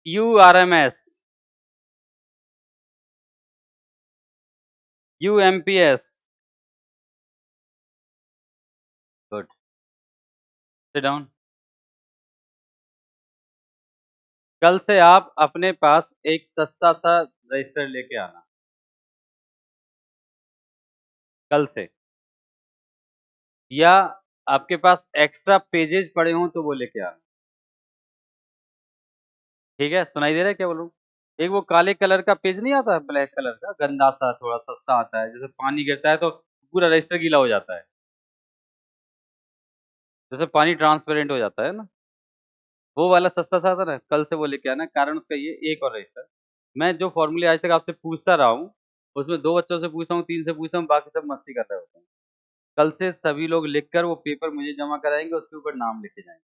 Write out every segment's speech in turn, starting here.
URMS, UMPS. Good. Sit down. कल से आप अपने पास एक सस्ता सा रजिस्टर लेके आना, कल से। या आपके पास एक्स्ट्रा पेजेस पड़े हों तो वो लेके आना। ठीक है, सुनाई दे रहा है क्या बोल रहा हूँ? एक वो काले कलर का पेज नहीं आता, ब्लैक कलर का, गंदा सा, थोड़ा सस्ता आता है, जैसे पानी गिरता है तो पूरा रजिस्टर गीला हो जाता है, जैसे पानी ट्रांसपेरेंट हो जाता है ना, वो वाला सस्ता सा आता है ना, कल से वो लेके आना। कारण उसका ये, एक और रजिस्टर, मैं जो फॉर्मूले आज तक आपसे पूछता रहा हूँ, उसमें 2 बच्चों से पूछता हूँ, 3 से पूछता हूँ, बाकी सब मस्ती कर रहे होते हैं। कल से सभी लोग लिखकर वो पेपर मुझे जमा कराएँगे, उसके ऊपर नाम लिखे जाएँगे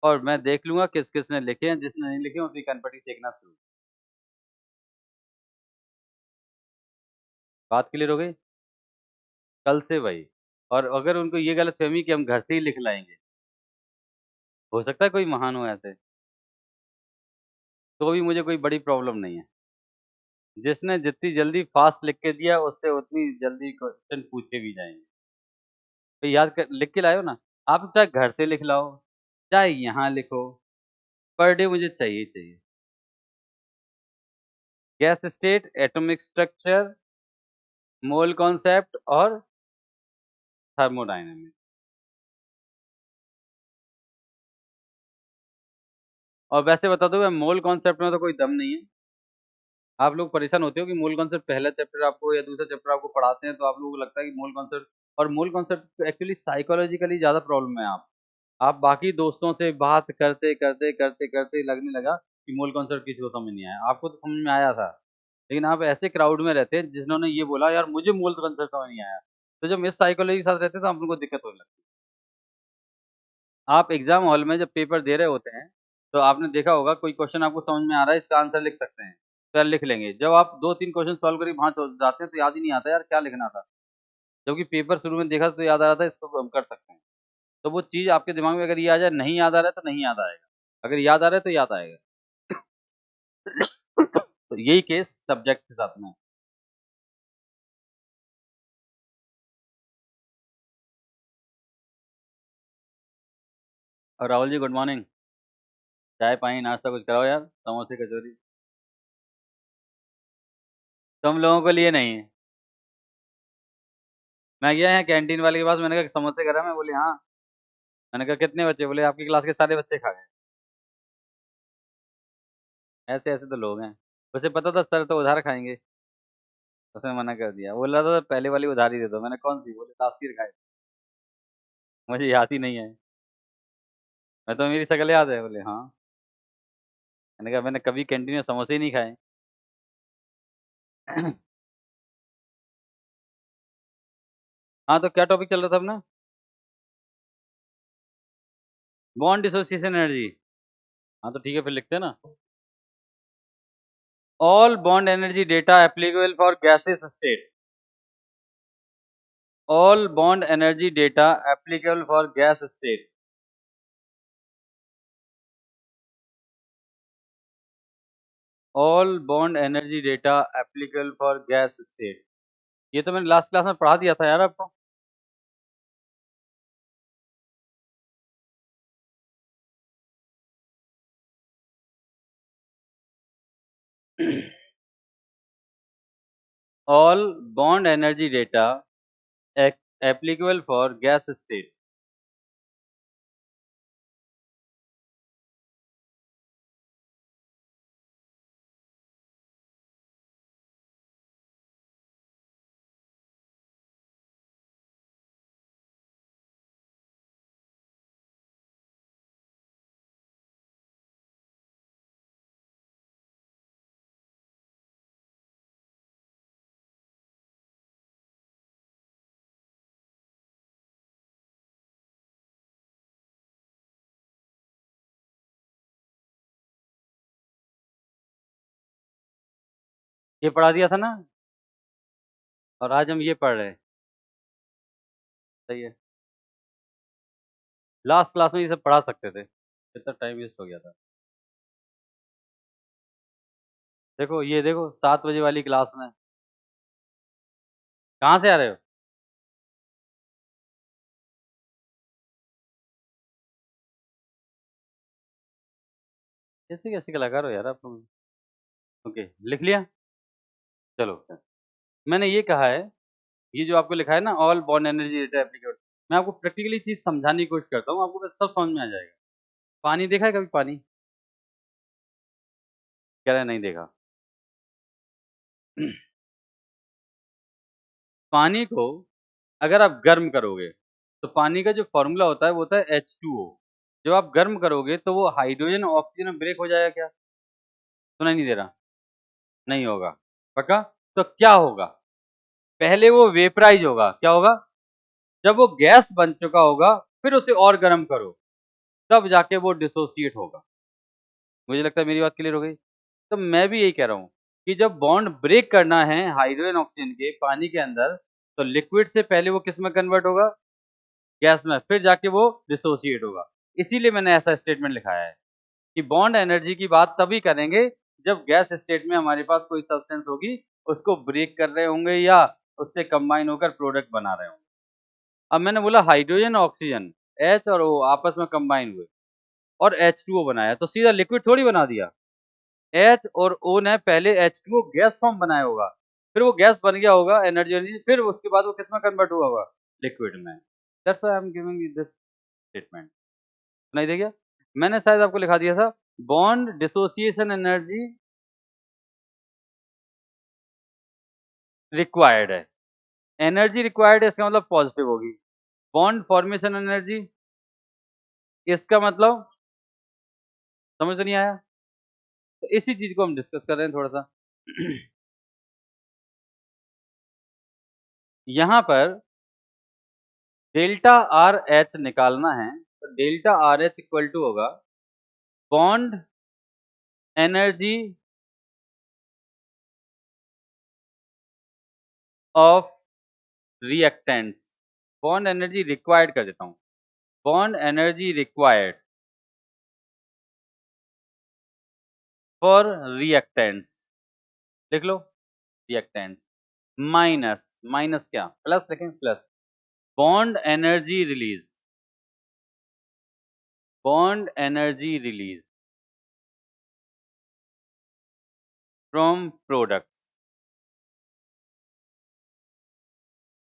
और मैं देख लूँगा किस-किस ने लिखे हैं, जिसने नहीं लिखे उसकी कनपटी सेकना शुरू। बात क्लियर हो गई? कल से वही। और अगर उनको ये गलतफ़हमी कि हम घर से ही लिख लाएँगे, हो सकता है कोई महान हो ऐसे, तो भी मुझे कोई बड़ी प्रॉब्लम नहीं है। जिसने जितनी जल्दी फ़ास्ट लिख के दिया, उससे उतनी जल्दी क्वेश्चन पूछे भी जाएँगे। तो याद कर लिख के लाए हो ना? आप चाहे घर से लिख लाओ, चाहे यहाँ लिखो, पर डे मुझे चाहिए ही चाहिए। Gas state, atomic structure, mole concept और थर्मोडायनामिक्स। और वैसे बता दूँ मैं, मोल कॉन्सेप्ट में तो कोई दम नहीं है। आप लोग परेशान होते हो कि मोल कॉन्सेप्ट पहला चैप्टर आपको या दूसरा चैप्टर आपको पढ़ाते हैं, तो आप लोगों को लगता है कि मोल कॉन्सेप्ट, और मोल कॉन्सेप्ट एक्चुअली साइकोलॉजिकली ज़्यादा प्रॉब्लम है आप बाकी दोस्तों से बात करते लगने लगा कि मोल कॉन्सेप्ट किसी को समझ नहीं आया। आपको तो समझ में आया था, लेकिन आप ऐसे क्राउड में रहते हैं जिन्होंने ये बोला यार मुझे मोल कॉन्सेप्ट समझ नहीं आया। तो जब इस साइकोलॉजी के साथ रहते हैं तो आप लोगों को दिक्कत होने लगती है। आप एग्ज़ाम हॉल में जब पेपर दे रहे होते हैं, तो आपने देखा होगा कोई क्वेश्चन आपको समझ में आ रहा है, इसका आंसर लिख सकते हैं, तो यार लिख लेंगे। जब आप 2-3 क्वेश्चन सॉल्व करके वहाँ जाते हैं तो याद ही नहीं आता यार क्या लिखना था। जबकि पेपर शुरू में देखा तो याद आ रहा था इसको हम कर सकते हैं। तो वो चीज़ आपके दिमाग में अगर ये आ जाए, नहीं याद आ रहा है तो नहीं याद आएगा। अगर याद आ रहा है तो याद आएगा। तो यही केस सब्जेक्ट के साथ में है। और राहुल जी गुड मॉर्निंग। चाय पानी नाश्ता कुछ कराओ यार, समोसे कचौरी। तुम लोगों के लिए नहीं है। मैं गया यहाँ कैंटीन वाले के पास, मैंने कहा समोसे करा मैं, बोले हाँ। मैंने कहा कितने बच्चे, बोले आपकी क्लास के सारे बच्चे खा गए। ऐसे ऐसे तो लोग हैं। उसे पता था सर तो उधार खाएंगे, उसने मना कर दिया। बोल रहा था पहले वाली उधारी दे दो। मैंने कौन सी, बोले तासीर खाए। मुझे याद ही नहीं है। मैं तो, मेरी शक्ल याद है, बोले हाँ। मैंने कहा मैंने कभी कैंटीन में समोसे ही नहीं खाए। हाँ, तो क्या टॉपिक चल रहा था अपना? Bond dissociation energy. हाँ तो ठीक है, फिर लिखते हैं ना। All bond energy data applicable for gases state. All bond energy data applicable for gas state. All bond energy data applicable for gas state. ये तो मैंने लास्ट क्लास में पढ़ा दिया था यार आपको। All bond energy data applicable for gas state. ये पढ़ा दिया था ना, और आज हम ये पढ़ रहे हैं। सही है। लास्ट क्लास में ये सब पढ़ा सकते थे, इतना टाइम वेस्ट हो गया था। देखो ये देखो 7 बजे वाली क्लास में। कहाँ से आ रहे हो? कैसे कैसे कलाकार हो यार आप लोग। ओके, लिख लिया। चलो, मैंने ये कहा है, ये जो आपको लिखा है ना, all bond energy data applicable, मैं आपको प्रैक्टिकली चीज समझाने की कोशिश करता हूँ, आपको बस सब समझ में आ जाएगा। पानी देखा है कभी? पानी कह रहा है नहीं देखा। पानी को अगर आप गर्म करोगे तो पानी का जो फॉर्मूला होता है वो होता है H2O। जब आप गर्म करोगे तो वो हाइड्रोजन ऑक्सीजन में ब्रेक हो जाएगा क्या? सुनाई नहीं दे रहा? नहीं होगा। पक्का? तो क्या होगा? पहले वो वेपराइज होगा। क्या होगा? जब वो गैस बन चुका होगा फिर उसे और गर्म करो, तब जाके वो डिसोसिएट होगा। मुझे लगता है मेरी बात क्लियर हो गई। तो मैं भी यही कह रहा हूँ कि जब बॉन्ड ब्रेक करना है हाइड्रोजन ऑक्सीजन के पानी के अंदर, तो लिक्विड से पहले वो किस में कन्वर्ट होगा? गैस में, फिर जाके वो डिसोसिएट होगा। इसीलिए मैंने ऐसा स्टेटमेंट लिखाया है कि बॉन्ड एनर्जी की बात तभी करेंगे जब गैस स्टेट में हमारे पास कोई सब्सटेंस होगी, उसको ब्रेक कर रहे होंगे या उससे कंबाइन होकर प्रोडक्ट बना रहे होंगे। अब मैंने बोला हाइड्रोजन ऑक्सीजन, H और O आपस में कंबाइन हुए और H2O बनाया, तो सीधा लिक्विड थोड़ी बना दिया। H और O ने पहले H2O गैस फॉर्म बनाया होगा, फिर वो गैस बन गया होगा एनर्जी एनर्जी, फिर उसके बाद वो किसमें कन्वर्ट हुआ होगा? लिक्विड में। That's why I am giving you this statement. नहीं देखिए, मैंने शायद आपको लिखा दिया था, बॉन्ड डिसोसिएशन एनर्जी रिक्वायर्ड है। एनर्जी रिक्वायर्ड है इसका मतलब पॉजिटिव होगी। बॉन्ड फॉर्मेशन एनर्जी, इसका मतलब समझ तो नहीं आया? तो इसी चीज को हम डिस्कस कर रहे हैं थोड़ा सा। यहाँ पर डेल्टा आर एच निकालना है, तो delta R H equal to होगा bond energy of reactants. Bond energy required कर देता हूँ, bond energy required for reactants. लिख लो, रिएक्टेंट्स माइनस, माइनस क्या प्लस लिखें, plus bond energy release, bond energy release from products.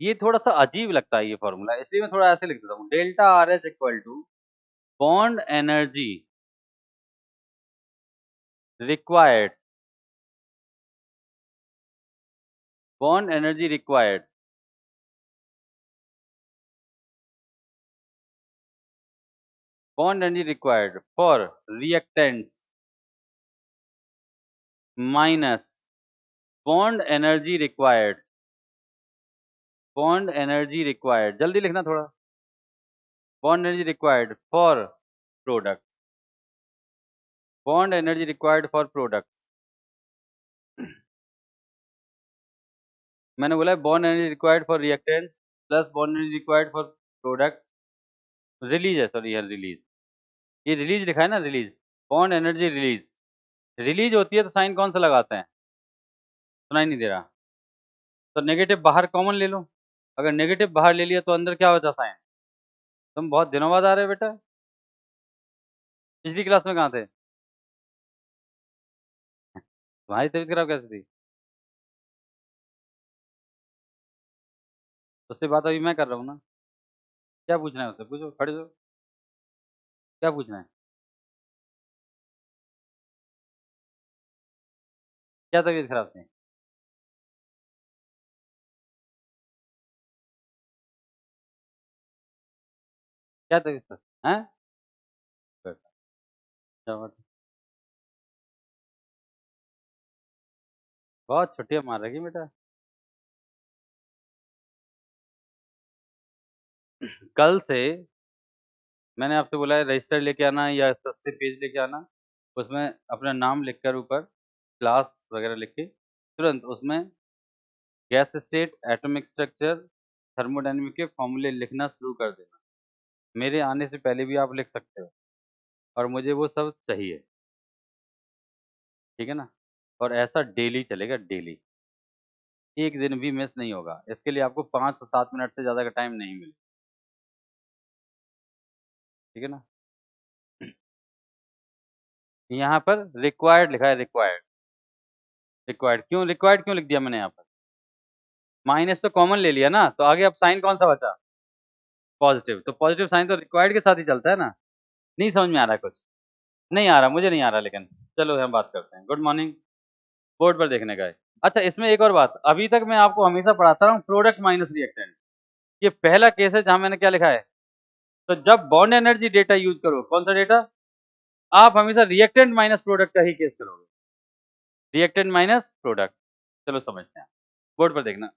ये थोड़ा सा अजीब लगता है ये फॉर्मूला, इसलिए मैं थोड़ा ऐसे लिख देता हूँ, delta R H equal to bond energy required, bond energy required, bond energy required for reactants minus bond energy required, bond energy required, जल्दी लिखना थोड़ा, bond energy required for product, bond energy required for products. मैंने बोला bond energy required for reactant plus bond energy required for product release है, sorry यार release, ये release लिखा है ना, release, bond energy release, release होती है तो साइन कौन सा लगाते हैं? सुनाई नहीं दे रहा? तो नेगेटिव बाहर कॉमन ले लो, अगर नेगेटिव बाहर ले लिया तो अंदर क्या होता साइन? तुम बहुत दिनों बाद आ रहे हो बेटा, पिछली क्लास में कहाँ थे? तुम्हारी तबीयत खराब कैसे थी? उससे बात अभी मैं कर रहा हूँ ना। क्या पूछना है उससे, पूछो, खड़े हो, क्या पूछना है? क्या तबीयत खराब थी? क्या तबीयत खराब है? बेटा, क्या बात है? बहुत छुट्टियां मार रही बेटा। कल से मैंने आपसे बोला है रजिस्टर लेके आना या सस्ते पेज लेके आना, उसमें अपना नाम लिखकर ऊपर क्लास वगैरह लिख के तुरंत उसमें gas state, atomic structure, thermodynamic के फॉर्मूले लिखना शुरू कर देना। मेरे आने से पहले भी आप लिख सकते हो और मुझे वो सब चाहिए, ठीक है ना? और ऐसा डेली चलेगा, डेली। एक दिन भी मिस नहीं होगा। इसके लिए आपको 5 से 7 मिनट से ज़्यादा का टाइम नहीं मिलेगा। ठीक है ना? यहाँ पर रिक्वायर्ड लिखा है, रिक्वायर्ड। रिक्वायर्ड क्यों लिख दिया मैंने यहाँ पर? माइनस तो कॉमन ले लिया ना, तो आगे अब साइन कौन-सा बचा? पॉज़िटिव। तो पॉज़िटिव साइन तो रिक्वायर्ड के साथ ही चलता है ना? नहीं समझ में आ रहा है कुछ? नहीं आ रहा, मुझे नहीं आ रहा लेकिन। चलो हम बात करते हैं। गुड मॉर्निंग, बोर्ड पर देखने का है। अच्छा, इसमें एक और बात, अभी तक मैं आपको हमेशा पढ़ाता रहा हूँ प्रोडक्ट माइनस रिएक्टेंट। ये पहला केस है जहाँ मैंने क्या लिखा है? तो जब बॉन्ड एनर्जी डेटा यूज़ करो, कौन-सा डेटा? आप हमेशा रिएक्टेंट माइनस प्रोडक्ट का ही केस करोगे। Reactant minus product. चलो समझते हैं। बोर्ड पर देखना।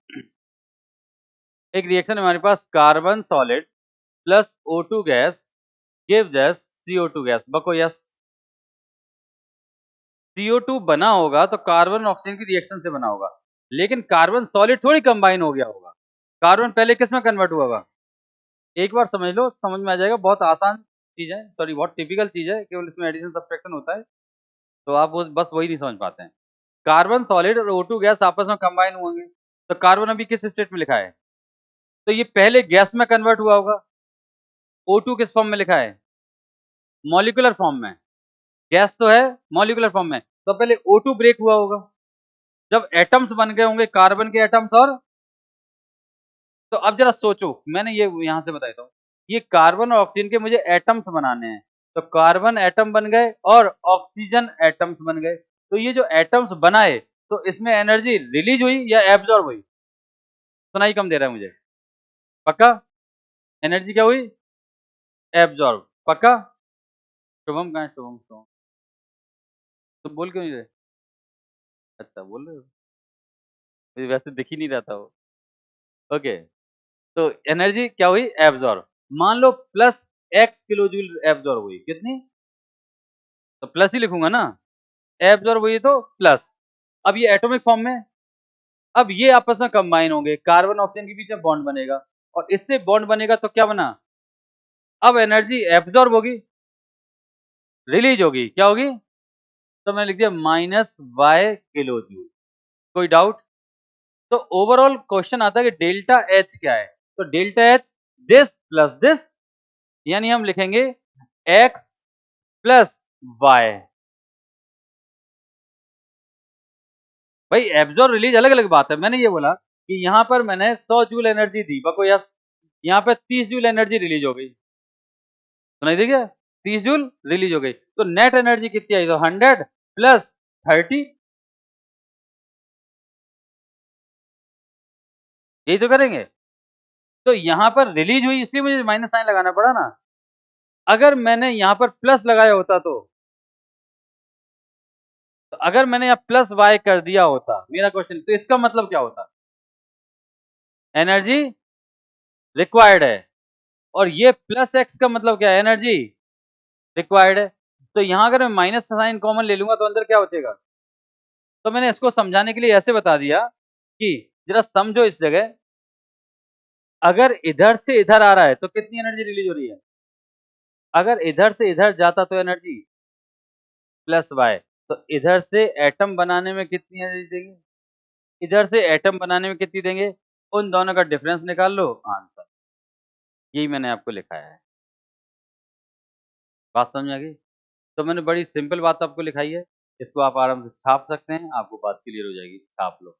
एक रिएक्शन है हमारे पास, carbon solid plus O2 gas gives us CO2 gas. बको यस। CO2 बना होगा तो कार्बन ऑक्सीजन की रिएक्शन से बना होगा, लेकिन कार्बन सॉलिड थोड़ी कंबाइन हो गया होगा। कार्बन पहले किस में कन्वर्ट हुआ होगा? एक बार समझ लो, समझ में आ जाएगा। बहुत आसान चीज़ है, सॉरी बहुत टिपिकल चीज़ है, केवल इसमें एडिशन सब्ट्रैक्शन होता है, तो आप बस वही नहीं समझ पाते हैं। कार्बन सॉलिड और O2 गैस आपस में कंबाइन होंगे, तो कार्बन अभी किस स्टेट में लिखा है? तो ये पहले गैस में कन्वर्ट हुआ होगा। O2 किस फॉर्म में लिखा है? मॉलिक्यूलर फॉर्म में। गैस तो है मॉलिक्यूलर फॉर्म में, तो पहले O2 ब्रेक हुआ होगा। जब एटम्स बन गए होंगे, कार्बन के एटम्स, और तो अब जरा सोचो, मैंने ये यहाँ से बताया था, ये कार्बन और ऑक्सीजन के मुझे एटम्स बनाने हैं, तो कार्बन एटम बन गए और ऑक्सीजन एटम्स बन गए। तो ये जो एटम्स बनाए, तो इसमें एनर्जी रिलीज हुई या एब्जॉर्ब हुई? सुनाई कम दे रहा है मुझे। पक्का? एनर्जी क्या हुई? एब्जॉर्ब। पक्का? शुभम कहाँ है? शुभम, शुभम तुम बोल क्यों नहीं रहे? अच्छा, बोल रहे हो? मुझे वैसे दिख ही नहीं रहा था वो। ओके, तो एनर्जी क्या हुई? एब्जॉर्ब। मान लो plus x kilojoule absorb हुई। कितनी? तो प्लस ही लिखूंगा ना, एब्जॉर्ब हुई तो प्लस। अब ये एटॉमिक फॉर्म में, अब ये आपस में कंबाइन होंगे, कार्बन ऑक्सीजन के बीच में बॉन्ड बनेगा, और इससे बॉन्ड बनेगा तो क्या बना? अब एनर्जी एब्जॉर्ब होगी, रिलीज होगी, क्या होगी? तो मैंने लिख दिया माइनस वाई किलो जूल। कोई डाउट? तो ओवरऑल क्वेश्चन आता है कि डेल्टा एच क्या है? तो delta H this plus this, यानी हम लिखेंगे एक्स प्लस वाई। भाई एब्जॉर्ब रिलीज अलग अलग बात है। मैंने ये बोला कि यहाँ पर मैंने 100 जूल एनर्जी दी, बको यस, यहाँ पे 30 जूल एनर्जी रिलीज हो गई। सुनाई दे गया? 30 जूल रिलीज हो गई, तो नेट एनर्जी कितनी आई? तो 100 प्लस 30। यही तो करेंगे। तो यहाँ पर रिलीज हुई इसलिए मुझे माइनस साइन लगाना पड़ा ना। अगर मैंने यहाँ पर प्लस लगाया होता तो अगर मैंने यहाँ प्लस वाई कर दिया होता, मेरा क्वेश्चन, तो इसका मतलब क्या होता? एनर्जी रिक्वायर्ड है, और ये प्लस एक्स का मतलब क्या है? एनर्जी रिक्वायर्ड है। तो यहाँ अगर मैं माइनस साइन कॉमन ले लूंगा तो अंदर क्या बचेगा? तो मैंने इसको समझाने के लिए ऐसे बता दिया कि जरा समझो इस जगह, अगर इधर से इधर आ रहा है तो कितनी एनर्जी रिलीज हो रही है? अगर इधर से इधर जाता तो एनर्जी प्लस वाई। तो इधर से एटम बनाने में कितनी एनर्जी देंगे? इधर से एटम बनाने में कितनी देंगे? उन दोनों का डिफरेंस निकाल लो, आंसर। यही मैंने आपको लिखाया है। बात समझ में आ गई? तो मैंने बड़ी सिंपल बात आपको लिखाई है, इसको आप आराम से छाप सकते हैं, आपको बात क्लियर हो जाएगी। छाप लो।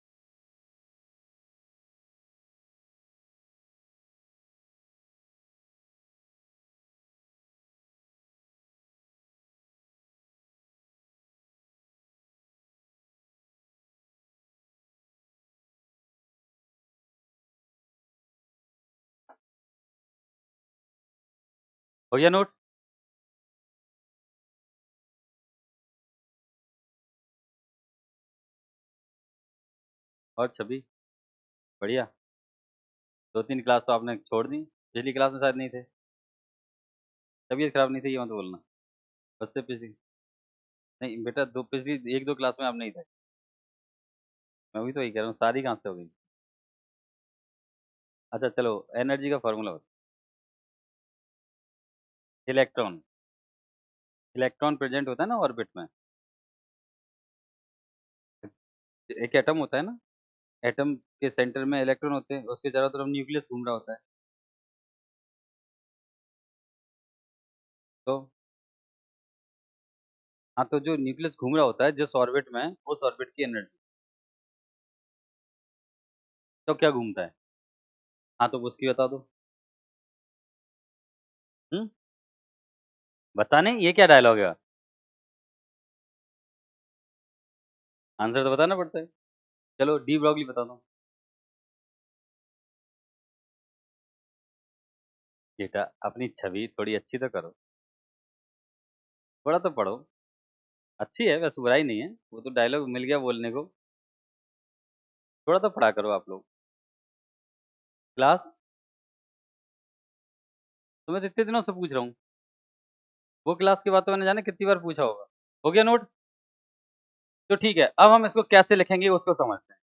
हो गया नोट? और छवि, बढ़िया। 2-3 क्लास तो आपने छोड़ दी, पिछली क्लास में शायद नहीं थे। तबीयत खराब नहीं थी ये मत बोलना। उससे पिछली नहीं बेटा, दो पिछली 1-2 क्लास में आप नहीं थे। मैं भी तो वही कह रहा हूँ, सारी कहाँ से हो गई? अच्छा चलो, एनर्जी का फॉर्मूला बताओ। इलेक्ट्रॉन, इलेक्ट्रॉन प्रेजेंट होता है ना ऑर्बिट में। एक एटम होता है ना, एटम के सेंटर में इलेक्ट्रॉन होते हैं, उसके चारों तरफ न्यूक्लियस घूम रहा होता है। तो हाँ, तो जो न्यूक्लियस घूम रहा होता है जिस ऑर्बिट में, उस ऑर्बिट की एनर्जी। तो क्या घूमता है? हाँ, तो उसकी बता दो। हम्म, बताने ये क्या डायलॉग है? आंसर तो बताना पड़ता है। चलो डी ब्रॉगली बता दो। बेटा अपनी छवि थोड़ी अच्छी तो करो, थोड़ा तो पढ़ो। अच्छी है वैसे, बुराई नहीं है, वो तो डायलॉग मिल गया बोलने को। थोड़ा तो पढ़ा करो आप लोग। क्लास, तो मैं तो इतने दिनों से पूछ रहा हूँ। वो क्लास की बात तो मैंने जाने कितनी बार पूछा होगा। हो गया नोट? तो ठीक है, अब हम इसको कैसे लिखेंगे उसको समझते हैं।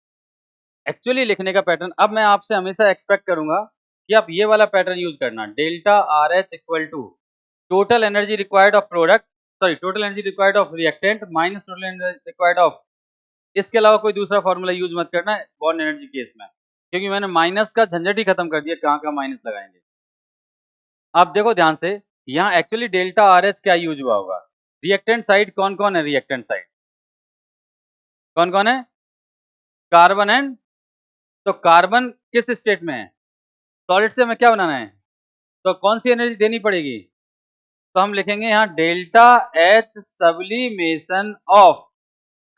एक्चुअली लिखने का पैटर्न अब मैं आपसे हमेशा एक्सपेक्ट करूंगा कि आप ये वाला पैटर्न यूज करना, delta R H equal to total energy required of product, sorry total energy required of reactant minus total energy required of. इसके अलावा कोई दूसरा फॉर्मूला यूज मत करना बॉन्ड एनर्जी केस में, क्योंकि मैंने माइनस का झंझट ही खत्म कर दिया, कहाँ कहाँ माइनस लगाएंगे। आप देखो ध्यान से, यहाँ एक्चुअली डेल्टा आर एच क्या यूज हुआ होगा। रिएक्टेंट साइड कौन कौन है? रिएक्टेंट साइड कौन कौन है? कार्बन एंड, तो कार्बन किस स्टेट में है? सॉलिड से हमें क्या बनाना है, तो कौन सी एनर्जी देनी पड़ेगी? तो हम लिखेंगे यहाँ delta H sublimation of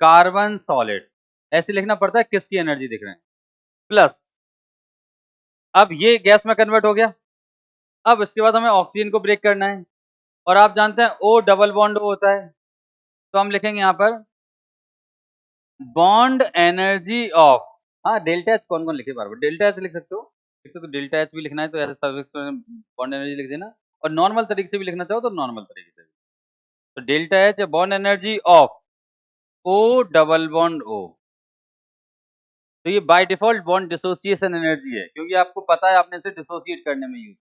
carbon solid, ऐसे लिखना पड़ता है, किसकी एनर्जी दिख रहे हैं, प्लस। अब ये गैस में कन्वर्ट हो गया। अब इसके बाद हमें ऑक्सीजन को ब्रेक करना है, और आप जानते हैं ओ डबल बॉन्ड ओ होता है, तो हम लिखेंगे यहाँ पर बॉन्ड एनर्जी ऑफ, हाँ डेल्टा एच कौन कौन लिखे, बार बार डेल्टा एच लिख सकते हो, तो डेल्टा एच भी लिखना है तो ऐसे सब्जेक्ट में बॉन्ड एनर्जी लिख देना, और नॉर्मल तरीके से भी लिखना चाहो तो नॉर्मल तरीके से भी। तो delta H bond energy of O double bond O. तो ये by default bond dissociation energy है, क्योंकि आपको पता है आपने इसे डिसोसिएट करने में यूज किया।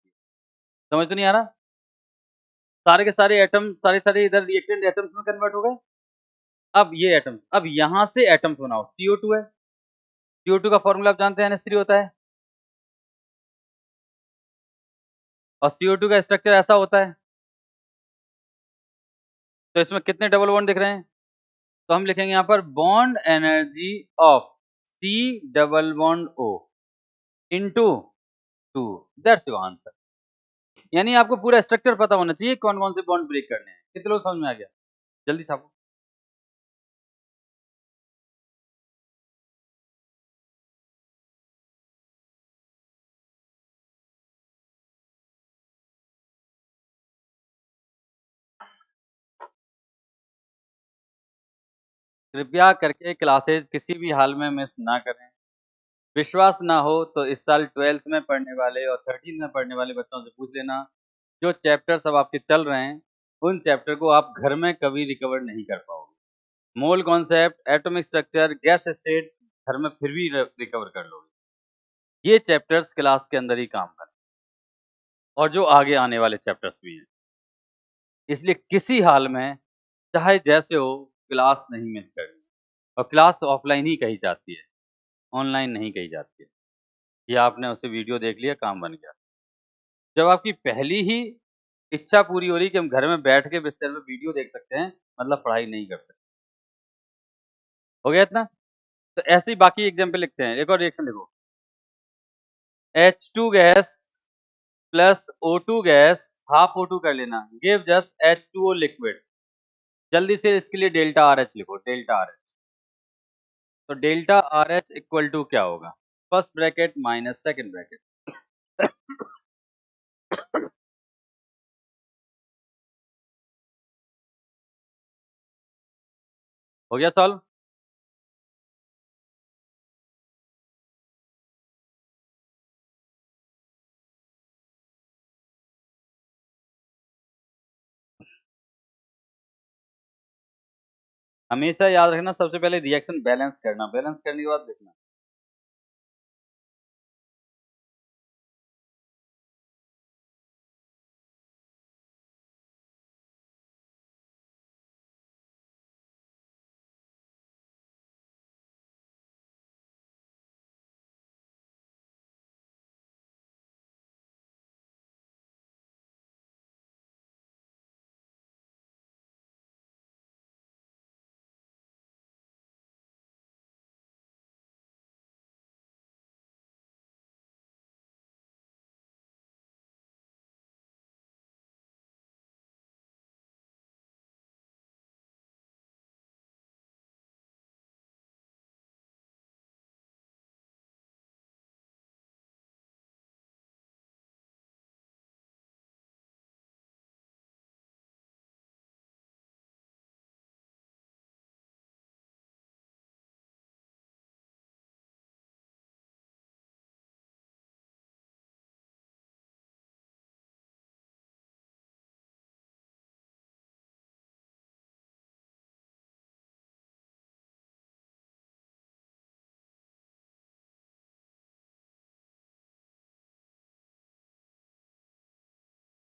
समझ तो नहीं आ रहा? सारे के सारे एटम, सारे सारे इधर रिएक्टेंट एटम्स में कन्वर्ट हो गए। अब ये एटम, अब यहां से एटम्स बनाओ, CO2 है, CO2 का फॉर्मूला आप जानते हैं NH3 होता है, और CO2 का स्ट्रक्चर ऐसा होता है। तो इसमें कितने डबल बॉन्ड दिख रहे हैं? तो हम लिखेंगे यहाँ पर bond energy of C double bond O into 2, that's your answer. यानी आपको पूरा स्ट्रक्चर पता होना चाहिए कौन कौन से बॉन्ड ब्रेक करने हैं। कितने लोग समझ में आ गया? जल्दी छापो। कृपया करके क्लासेज किसी भी हाल में मिस ना करें। विश्वास ना हो तो इस साल 12th में पढ़ने वाले और 13th में पढ़ने वाले बच्चों से पूछ लेना, जो चैप्टर्स अब आपके चल रहे हैं उन चैप्टर को आप घर में कभी रिकवर नहीं कर पाओगे। Mole concept, atomic structure, gas state घर में फिर भी रिकवर कर लोगे। ये चैप्टर्स क्लास के अंदर ही काम करें, और जो आगे आने वाले चैप्टर्स भी हैं। इसलिए किसी हाल में चाहे जैसे हो, क्लास नहीं मिस करनी, और क्लास ऑफलाइन ही कही जाती है, ऑनलाइन नहीं कही जाती है। ये आपने उसे वीडियो देख लिया, काम बन गया। जब आपकी पहली ही इच्छा पूरी हो रही कि हम घर में बैठ के बिस्तर में वीडियो देख सकते हैं, मतलब पढ़ाई नहीं कर सकते। हो गया इतना? तो ऐसे ही बाकी एग्जाम्पल लिखते हैं। एक और रिएक्शन लिखो, H2 gas plus O2 gas, half O2 कर लेना, गिव जस्ट H2O लिक्विड। जल्दी से इसके लिए डेल्टा आर एच लिखो, डेल्टा आर एच। तो delta R H equal to क्या होगा? First bracket minus second bracket. हो गया सॉल्व? हमेशा याद रखना, सबसे पहले रिएक्शन बैलेंस करना, बैलेंस करने के बाद लिखना।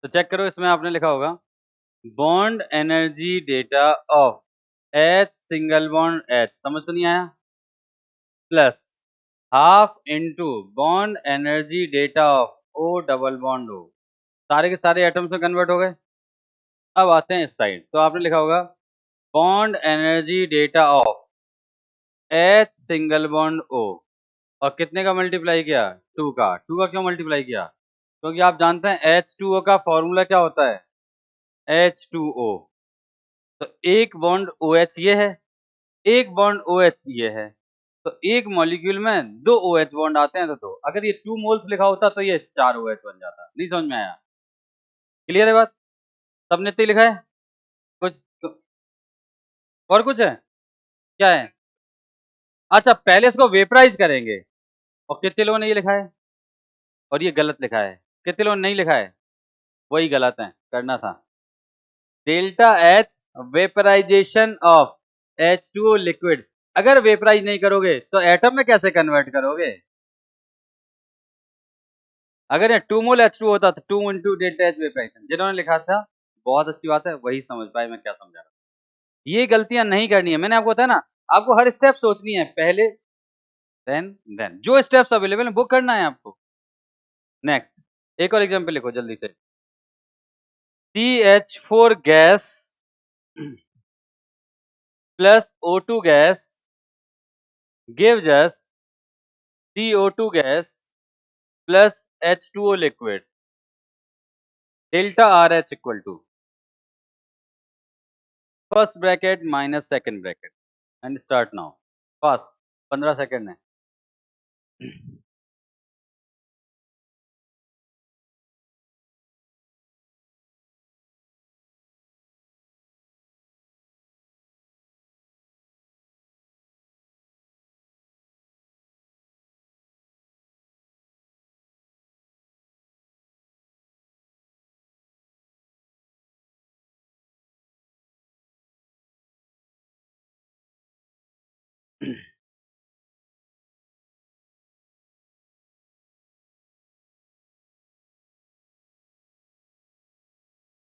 तो चेक करो, इसमें आपने लिखा होगा bond energy data of H single bond H, समझ तो नहीं आया, plus half into bond energy data of O double bond O, सारे के सारे एटम्स में कन्वर्ट हो गए। अब आते हैं इस साइड, तो आपने लिखा होगा bond energy data of H single bond O, और कितने का मल्टीप्लाई किया, 2 का। 2 का क्यों मल्टीप्लाई किया, क्योंकि आप जानते हैं H2O का फॉर्मूला क्या होता है, H2O। तो एक बॉन्ड OH ये है, एक बॉन्ड OH ये है, तो एक मॉलिक्यूल में 2 OH बॉन्ड आते हैं, तो अगर ये 2 मोल्स लिखा होता तो ये 4 OH बन जाता। नहीं समझ में आया, क्लियर है बात, सबने इतना ही लिखा है, कुछ और कुछ है, क्या है, अच्छा पहले इसको वेपराइज करेंगे, और कितने लोगों ने ये लिखा है, और ये गलत लिखा है, कितने लोगों ने नहीं लिखा है, वही गलत है, करना था delta H vaporisation of H2O liquid. अगर वेपराइज नहीं करोगे तो एटम में कैसे कन्वर्ट करोगे, अगर ये 2 मोल H2 होता तो 2 इंटू डेल्टा एच वेपराइजेशन, जिन्होंने लिखा था बहुत अच्छी बात है, वही समझ पाए मैं क्या समझा रहा हूँ। ये गलतियां नहीं करनी है, मैंने आपको बताया ना, आपको हर स्टेप सोचनी है पहले, देन जो स्टेप्स अवेलेबल है वो करना है आपको। नेक्स्ट एक और एग्जांपल लिखो जल्दी से, CH4 gas plus O2 gas gives us CO2 gas plus H2O liquid, delta RH equal to first bracket minus second bracket and start now fast, 15 second है।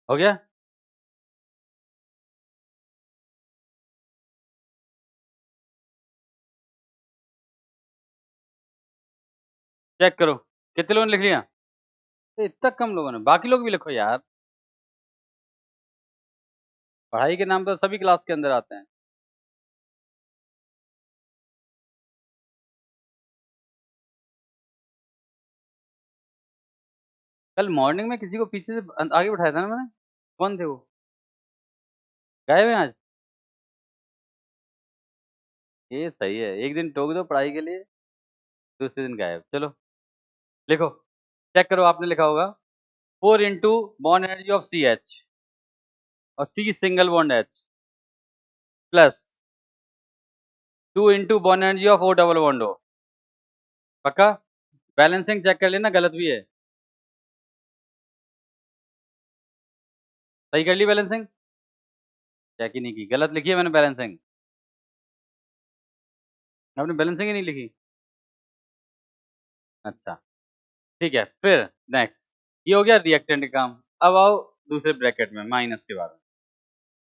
हो गया, चेक करो कितने लोगों ने लिख लिया, इतना कम लोगों ने, बाकी लोग भी लिखो यार, पढ़ाई के नाम पर सभी क्लास के अंदर आते हैं। कल मॉर्निंग में किसी को पीछे से आगे बैठाया था ना मैंने, कौन थे वो, गायब हैं आज, ये सही है, एक दिन टोक दो पढ़ाई के लिए, दूसरे दिन गायब। चलो लिखो, चेक करो, आपने लिखा होगा 4 into bond energy of CH और C single bond H plus 2 into bond energy of O double bond O, पक्का, बैलेंसिंग चेक कर लेना, गलत भी है, सही कर ली बैलेंसिंग, चेक ही नहीं की, गलत लिखी है मैंने बैलेंसिंग, आपने बैलेंसिंग ही नहीं लिखी, अच्छा ठीक है। फिर नेक्स्ट, ये हो गया रिएक्टेंट का काम। अब आओ दूसरे ब्रैकेट में माइनस के बाद में,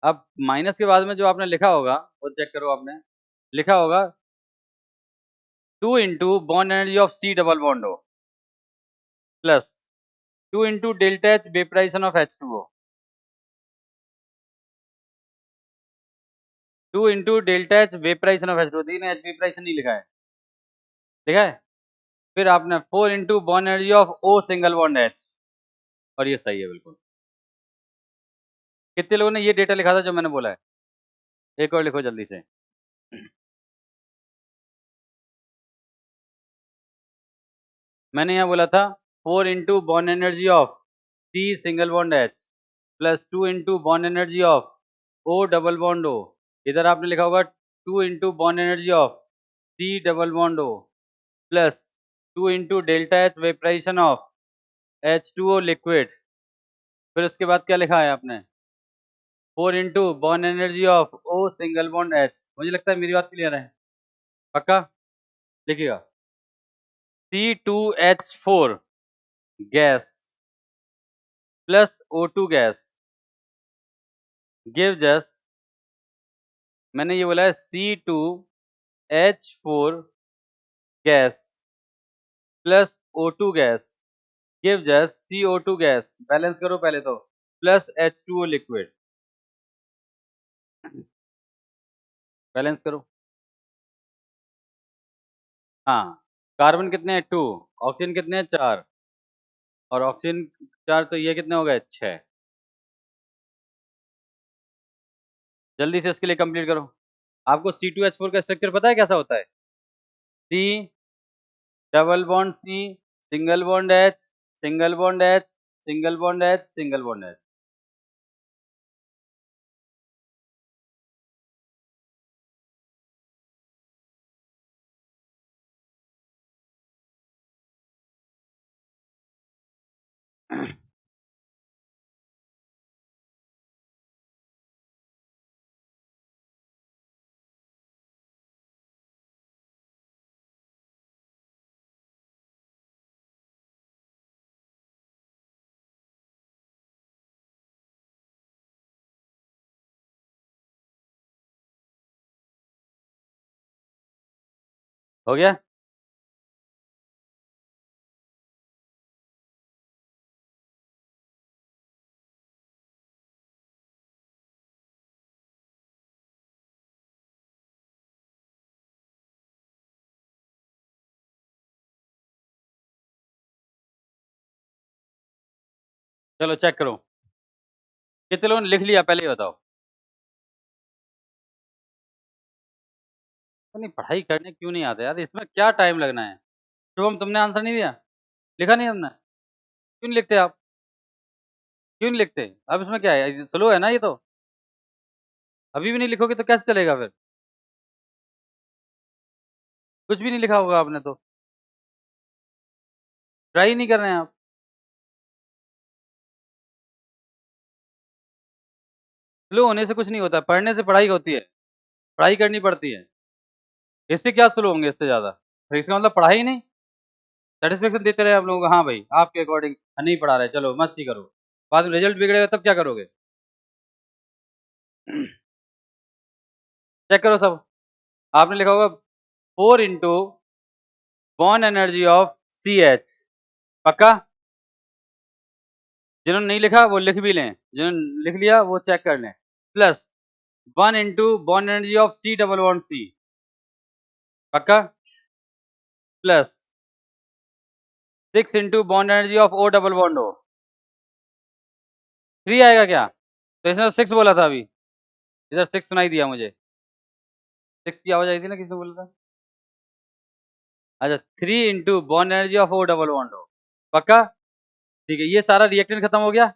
अब माइनस के बाद में जो आपने लिखा होगा वो चेक करो, आपने लिखा होगा 2 into bond energy of C double bond O plus 2 into delta H vaporisation of H2O, 2 into delta H vaporisation of H2O, तीन H वेपराइजेशन नहीं लिखा है, लिखा है। फिर आपने 4 into bond energy of O single bond H, और ये सही है बिल्कुल। कितने लोगों ने ये डेटा लिखा था जो मैंने बोला है, एक और लिखो जल्दी से, मैंने यहाँ बोला था 4 into bond energy of C single bond H plus 2 into bond energy of O double bond O, इधर आपने लिखा होगा 2 into bond energy of C double bond O plus 2 into delta H vaporisation of H2O liquid, फिर उसके बाद क्या लिखा है आपने 4 into bond energy of O single bond H, मुझे लगता है मेरी बात क्लियर है, पक्का, लिखिएगा C2H4 gas plus O2 gas gives us, मैंने ये बोला है C2H4 gas plus O2 gas gives us CO2 gas, balance करो पहले तो, plus H2O liquid, बैलेंस करो। हाँ, कार्बन कितने हैं 2, ऑक्सीजन कितने हैं 4, और ऑक्सीजन 4 तो ये कितने हो गए 6। जल्दी से इसके लिए कंप्लीट करो। आपको C2H4 का स्ट्रक्चर पता है कैसा होता है? C double bond C, single bond H, single bond H, single bond H, single bond H। हो गया? चलो चेक करो, कितने लोगों ने लिख लिया पहले ये बताओ। नहीं, पढ़ाई करने क्यों नहीं आते यार, इसमें क्या टाइम लगना है? शुभम तुमने आंसर नहीं दिया, लिखा नहीं हमने, क्यों नहीं लिखते आप? क्यों नहीं लिखते? अब इसमें क्या है, स्लो है ना ये तो। अभी भी नहीं लिखोगे तो कैसे चलेगा फिर? कुछ भी नहीं लिखा होगा आपने तो, ट्राई नहीं कर रहे हैं आप। स्लो होने से कुछ नहीं होता, पढ़ने से पढ़ाई होती है, पढ़ाई करनी पड़ती है। इससे क्या स्लो होंगे इससे ज्यादा? तो इसका मतलब पढ़ाई नहीं, सेटिस्फेक्शन देते रहे आप लोगों को, हाँ भाई आपके अकॉर्डिंग नहीं पढ़ा रहे, चलो मस्ती करो, बाद में रिजल्ट बिगड़ेगा तब क्या करोगे? चेक करो सब, आपने लिखा होगा 4 into bond energy of CH, पक्का? जिन्होंने नहीं लिखा वो लिख भी लें, जिन्होंने लिख लिया वो चेक कर लें। Plus 1 into bond energy of C double bond C, पक्का? Plus 6 into bond energy of O double bond O, 3 आएगा क्या? तो इसने तो 6 बोला था अभी, इधर 6 सुनाई दिया मुझे, 6 की आवाज आई थी ना, किसने बोला था? अच्छा, 3 into bond energy of O double bond O, पक्का? ठीक है, ये सारा रिएक्टेंट खत्म हो गया।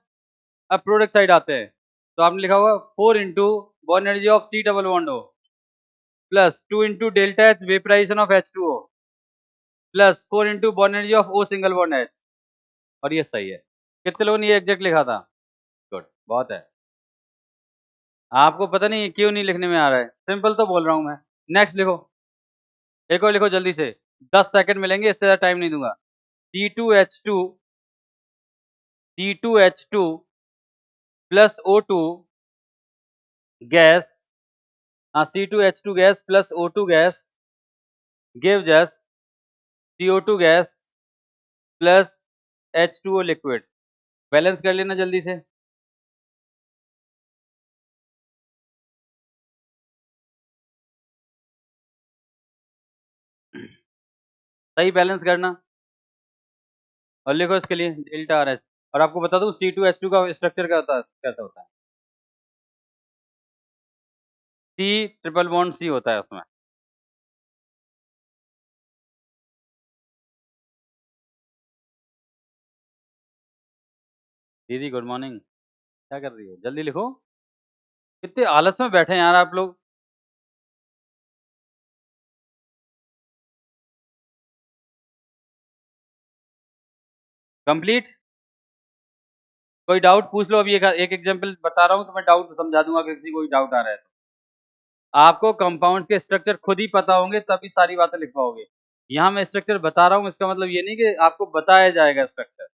अब प्रोडक्ट साइड आते हैं, तो आपने लिखा होगा 4 into bond energy of C double bond O plus 2 into delta H vaporisation of H2O plus 4 into bond energy of O single bond H, और ये सही है। कितने लोगों ने ये एग्जैक्ट लिखा था? गुड, बहुत है। आपको पता नहीं क्यों नहीं लिखने में आ रहा है, सिंपल तो बोल रहा हूँ मैं। नेक्स्ट लिखो, एक और लिखो जल्दी से, 10 सेकंड मिलेंगे, इससे ज़्यादा टाइम नहीं दूंगा। C2H2 प्लस O2 गैस, हाँ C2H2 gas plus O2 gas gives us CO2 gas plus H2O liquid, balance कर लेना जल्दी से। सही बैलेंस करना, और लिखो इसके लिए डेल्टा आर एच। और आपको बता दूं C2H2 का स्ट्रक्चर क्या होता है, कैसा होता है? C ट्रिपल बॉन्ड C होता है उसमें। दीदी गुड मॉर्निंग, क्या कर रही हो? जल्दी लिखो, कितने आलस में बैठे हैं यार आप लोग। कंप्लीट? कोई डाउट पूछ लो, अभी एक एग्जांपल बता रहा हूँ तो मैं डाउट समझा दूंगा, किसी कोई डाउट आ रहा है तो। आपको कंपाउंड के स्ट्रक्चर खुद ही पता होंगे तभी सारी बातें लिख पाओगे। यहाँ मैं स्ट्रक्चर बता रहा हूँ, इसका मतलब ये नहीं कि आपको बताया जाएगा स्ट्रक्चर।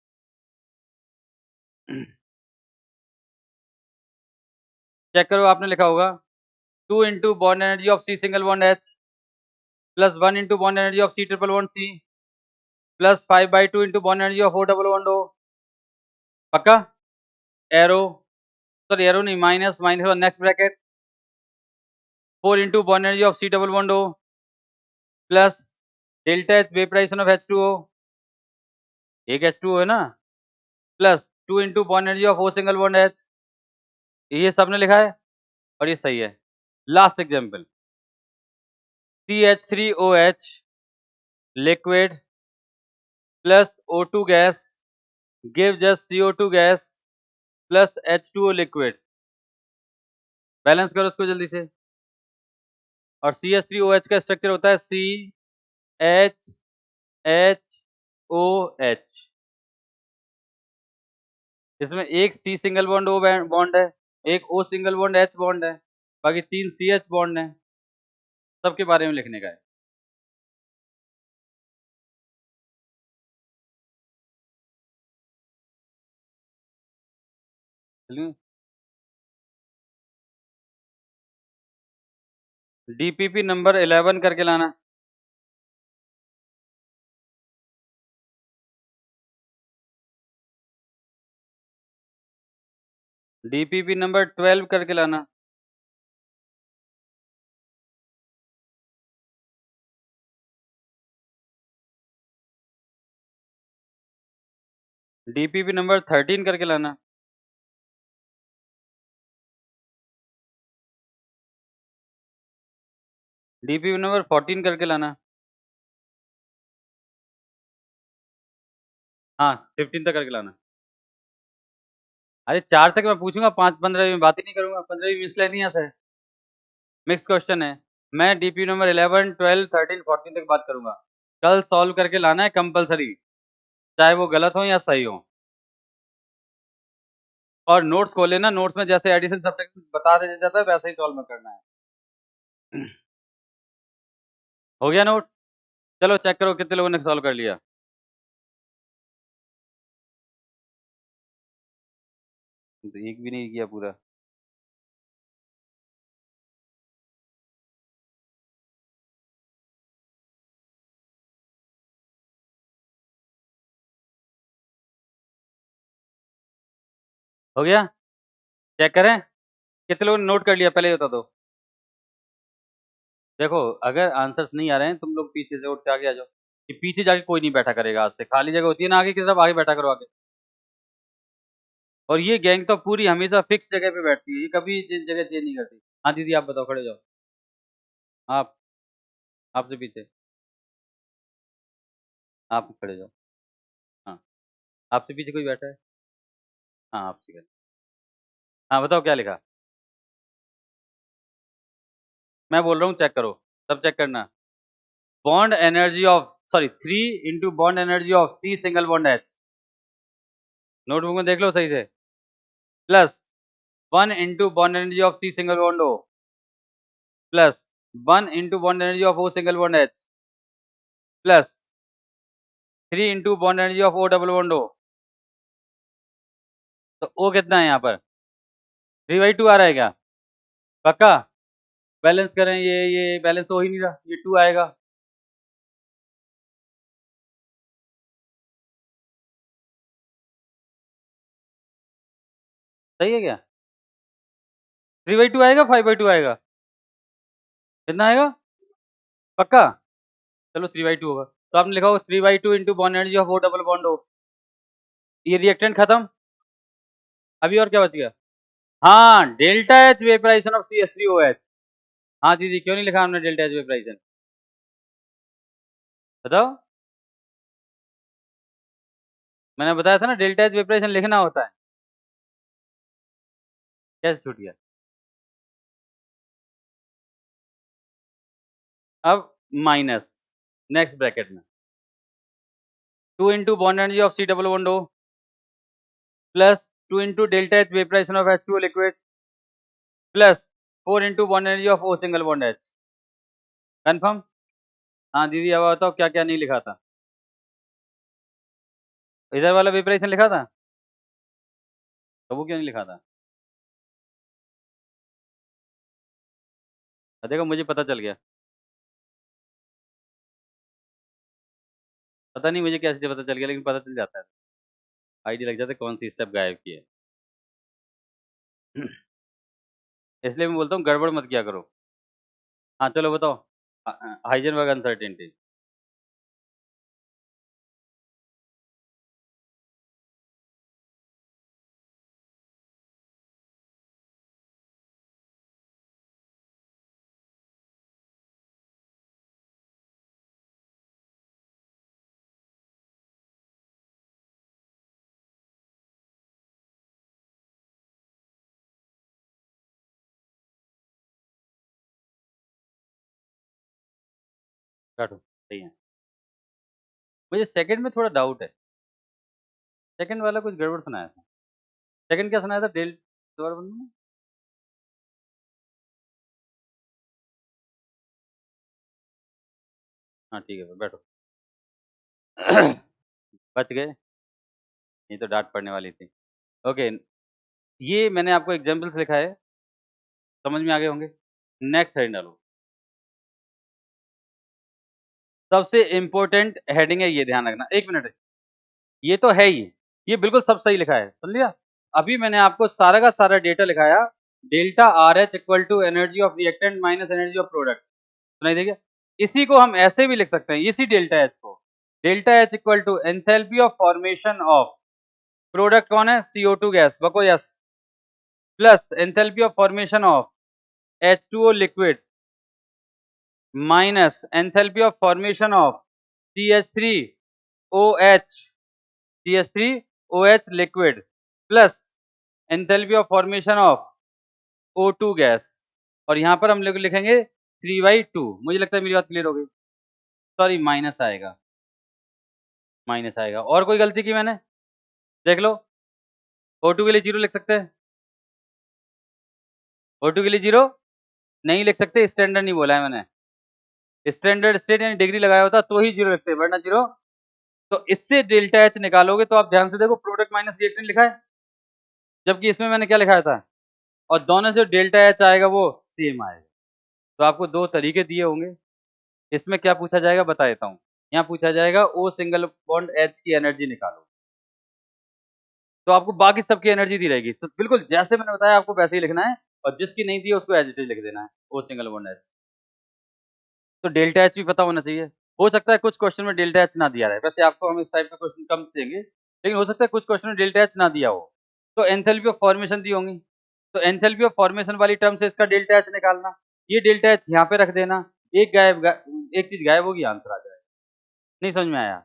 चेक करो, आपने लिखा होगा 2 into bond energy of C single bond H plus 1 into bond energy of C triple bond C plus 5/2 into bond energy of O double bond O. पक्का? एरो, सॉरी एरो नहीं, minus minus और next bracket 4 into bond energy of C double bond O plus delta H vaporisation of H2O, एक H2O है ना, plus 2 into bond energy of O single bond H. ये सबने लिखा है और ये सही है। Last example, CH3OH liquid plus O2 gas gives us CO2 gas plus H2O liquid। Balance करो इसको जल्दी से। और CH3OH का स्ट्रक्चर होता है CHHOH। इसमें एक C single bond O bond है, एक O single bond H bond है, बाकी 3 CH बॉन्ड है। सबके बारे में लिखने का है। DPP नंबर 11 करके लाना। DPP नंबर 12 करके लाना। DPP नंबर 13 करके लाना। DPP नंबर 14 करके लाना। हाँ, 15 तक करके लाना। अरे 4 तक मैं पूछूंगा, 5-15 में बात ही नहीं करूंगा, 15 मिसलेनियस है, मिक्स क्वेश्चन है। मैं DPP नंबर 11, 12, 13, 14 तक बात करूंगा। कल सॉल्व करके लाना है कंपलसरी, चाहे वो गलत हो या सही हो। और नोट्स खोल लेना, नोट्स में जैसे एडिशन सब्ट्रैक्शन बता दिया जाता है वैसे ही सॉल्व में करना है। हो गया नोट? चलो चेक करो कितने लोगों ने सॉल्व कर लिया। तो एक भी नहीं किया पूरा। हो गया? चेक करें कितने लोगों ने नोट कर लिया, पहले ही बता दो। देखो, अगर आंसर्स नहीं आ रहे हैं, तुम लोग पीछे से उठ के आगे आ जाओ, कि पीछे जाके कोई नहीं बैठा करेगा आज से। खाली जगह होती है ना आगे की तरफ, आगे बैठा करो आगे। और ये गैंग तो पूरी हमेशा फिक्स जगह पे बैठती है, ये कभी जगह चेंज नहीं करती। हाँ दीदी आप बताओ, खड़े हो जाओ। आप, आपसे पीछे, आप खड़े हो जाओ। हाँ, आपसे पीछे कोई बैठा है? हाँ आपसे कर। हाँ बताओ क्या लिखा। मैं बोल रहा हूँ चेक करो, सब चेक करना। Bond energy of, sorry 3 into bond energy of C single bond H, notebook में देख लो सही से, plus 1 into bond energy of C single bond O plus 1 into bond energy of O single bond H plus 3 into bond energy of O double bond O. तो O कितना है यहाँ पर? 3/2 आ रहा है क्या? पक्का? बैलेंस करें, ये बैलेंस तो हो ही नहीं रहा, ये 2 आएगा। सही है क्या? 3/2 आएगा, 5/2 आएगा? कितना आएगा? पक्का? चलो 3/2 होगा। तो आपने लिखा होगा 3/2 into bond energy of O double bond O. ये रिएक्टेंट खत्म। अभी और क्या बच गया? हाँ, delta H vaporisation of CH3OH। हाँ दीदी, क्यों नहीं लिखा हमने डेल्टा एच वेपराइजेशन? बताओ। मैंने बताया था ना डेल्टा एच वेपराइजेशन लिखना होता है। कैसे छूट गया? अब माइनस नेक्स्ट ब्रैकेट में 2 into bond energy of C double bond O plus 2 into delta H vaporisation of H2O liquid plus 4 into bond energy of O single bond H. Confirm? हाँ दीदी अब बताओ क्या क्या नहीं लिखा था। इधर वाला वेपराइजेशन लिखा था, तो वो क्यों नहीं लिखा था? देखो मुझे पता चल गया। पता नहीं मुझे कैसे पता चल गया, लेकिन पता चल जाता है। आईडी लग जाता है कौन सी स्टेप गायब की है। इसलिए मैं बोलता हूँ गड़बड़ मत किया करो। हाँ, चलो बताओ। Heisenberg uncertainty. काटो, सही है। मुझे सेकंड में थोड़ा डाउट है। सेकंड वाला कुछ गड़बड़ सुनाया था। सेकंड क्या सुनाया था? डेल दोबारा बोलना। हाँ, ठीक है, फिर बैठो। बच गए, नहीं तो डाँट पड़ने वाली थी। ओके, ये मैंने आपको एग्ज़ाम्पल्स लिखा है, समझ में आ गए होंगे। नेक्स्ट हेडिंग डालो। सबसे इम्पोर्टेंट हेडिंग है, ये ध्यान रखना। 1 मिनट, ये तो है ही, ये बिल्कुल सब सही लिखा है, सुन लिया? अभी मैंने आपको सारा का सारा डेटा लिखाया, delta RH equal to energy of reactant minus energy of product. सुनाई देगा? इसी को हम ऐसे भी लिख सकते हैं, इसी डेल्टा H को, delta H equal to enthalpy of formation of product कौन है? CO2 गैस, बको yes, plus enthalpy of formation of H2O liquid minus enthalpy of formation of CH3OH CH3OH liquid plus enthalpy of formation of O2 gas. और यहाँ पर हम लोग लिखेंगे 3/2। मुझे लगता है मेरी बात क्लियर हो गई। सॉरी, माइनस आएगा, माइनस आएगा। और कोई गलती की मैंने? देख लो, O2 के लिए 0 लिख सकते हैं। O2 के लिए 0 नहीं लिख सकते, स्टैंडर्ड नहीं बोला है मैंने। स्टैंडर्ड स्टेट यानी डिग्री लगाया होता तो ही 0 लिखते हैं, वरना 0। तो इससे डेल्टा H निकालोगे तो आप ध्यान से देखो, प्रोडक्ट माइनस रिएक्टेंट लिखा है, जबकि इसमें मैंने क्या लिखाया था? और दोनों से डेल्टा H आएगा वो सेम आएगा। तो आपको 2 तरीके दिए होंगे। इसमें क्या पूछा जाएगा बता देता हूँ। यहाँ पूछा जाएगा O सिंगल बॉन्ड H की एनर्जी निकालो। तो आपको बाकी सबकी एनर्जी दी रहेगी। तो बिल्कुल जैसे मैंने बताया आपको वैसे ही लिखना है, और जिसकी नहीं दी है उसको एज इट इज लिख देना है, O सिंगल बॉन्ड H। तो डेल्टा H भी पता होना चाहिए। हो सकता है कुछ क्वेश्चन में डेल्टा H ना दिया रहे, वैसे आपको हम इस टाइप का क्वेश्चन कम देंगे, लेकिन हो सकता है कुछ क्वेश्चन में डेल्टा H ना दिया हो। तो एंथैल्पी ऑफ फॉर्मेशन दी होंगी, तो एंथैल्पी ऑफ फॉर्मेशन वाली टर्म से इसका डेल्टा H निकालना, ये डेल्टा H यहाँ पे रख देना, एक चीज गायब होगी, आंसर आ जाएगा। नहीं समझ में आया?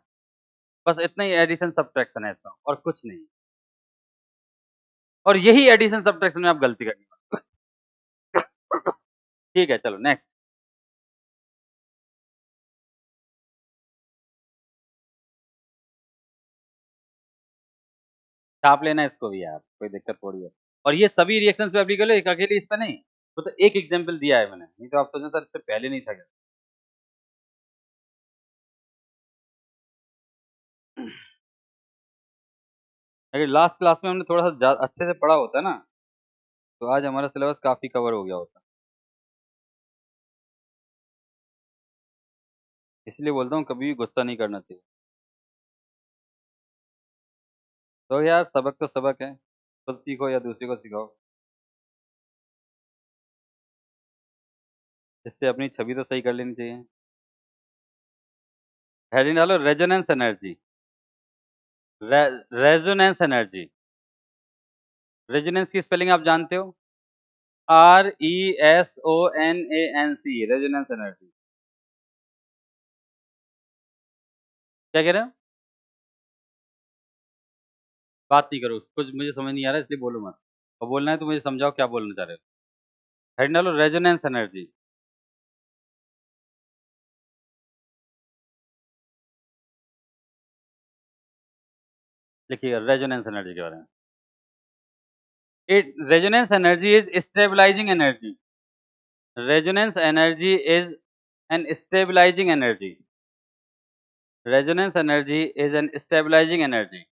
बस इतना ही एडिशन सब्ट्रैक्शन है इसका, और कुछ नहीं। और यही एडिशन सब्ट्रैक्शन में आप गलती करेंगे। ठीक है, चलो नेक्स्ट। छाप लेना इसको भी यार, कोई दिक्कत थोड़ी है। और ये सभी रिएक्शंस पे एप्लीकेबल है, एक अकेले इस पे नहीं। तो एक एग्जांपल दिया है मैंने, नहीं तो आप सोचो सर इससे पहले नहीं था क्या? अगर लास्ट क्लास में हमने थोड़ा सा अच्छे से पढ़ा होता ना, तो आज हमारा सिलेबस काफी कवर हो गया होता। इसलिए बोलता हूँ कभी भी गुस्सा नहीं करना चाहिए। तो यार सबक तो सबक है, खुद सीखो या दूसरे को सिखाओ, इससे अपनी छवि तो सही कर लेनी चाहिए। हेडिंग डालो resonance energy. Resonance energy, resonance की स्पेलिंग आप जानते हो? RESONANC, resonance energy. क्या कह रहे हो? बात नहीं करो, कुछ मुझे समझ नहीं आ रहा है, इसलिए बोलो मत। और बोलना है तो मुझे समझाओ क्या बोलना चाह रहे हो। हेड डालो रेजोनेंस एनर्जी। लिखिएगा रेजोनेंस एनर्जी के बारे में। It resonance energy is stabilising energy. Resonance energy is an stabilising energy. Resonance energy is an stabilising energy.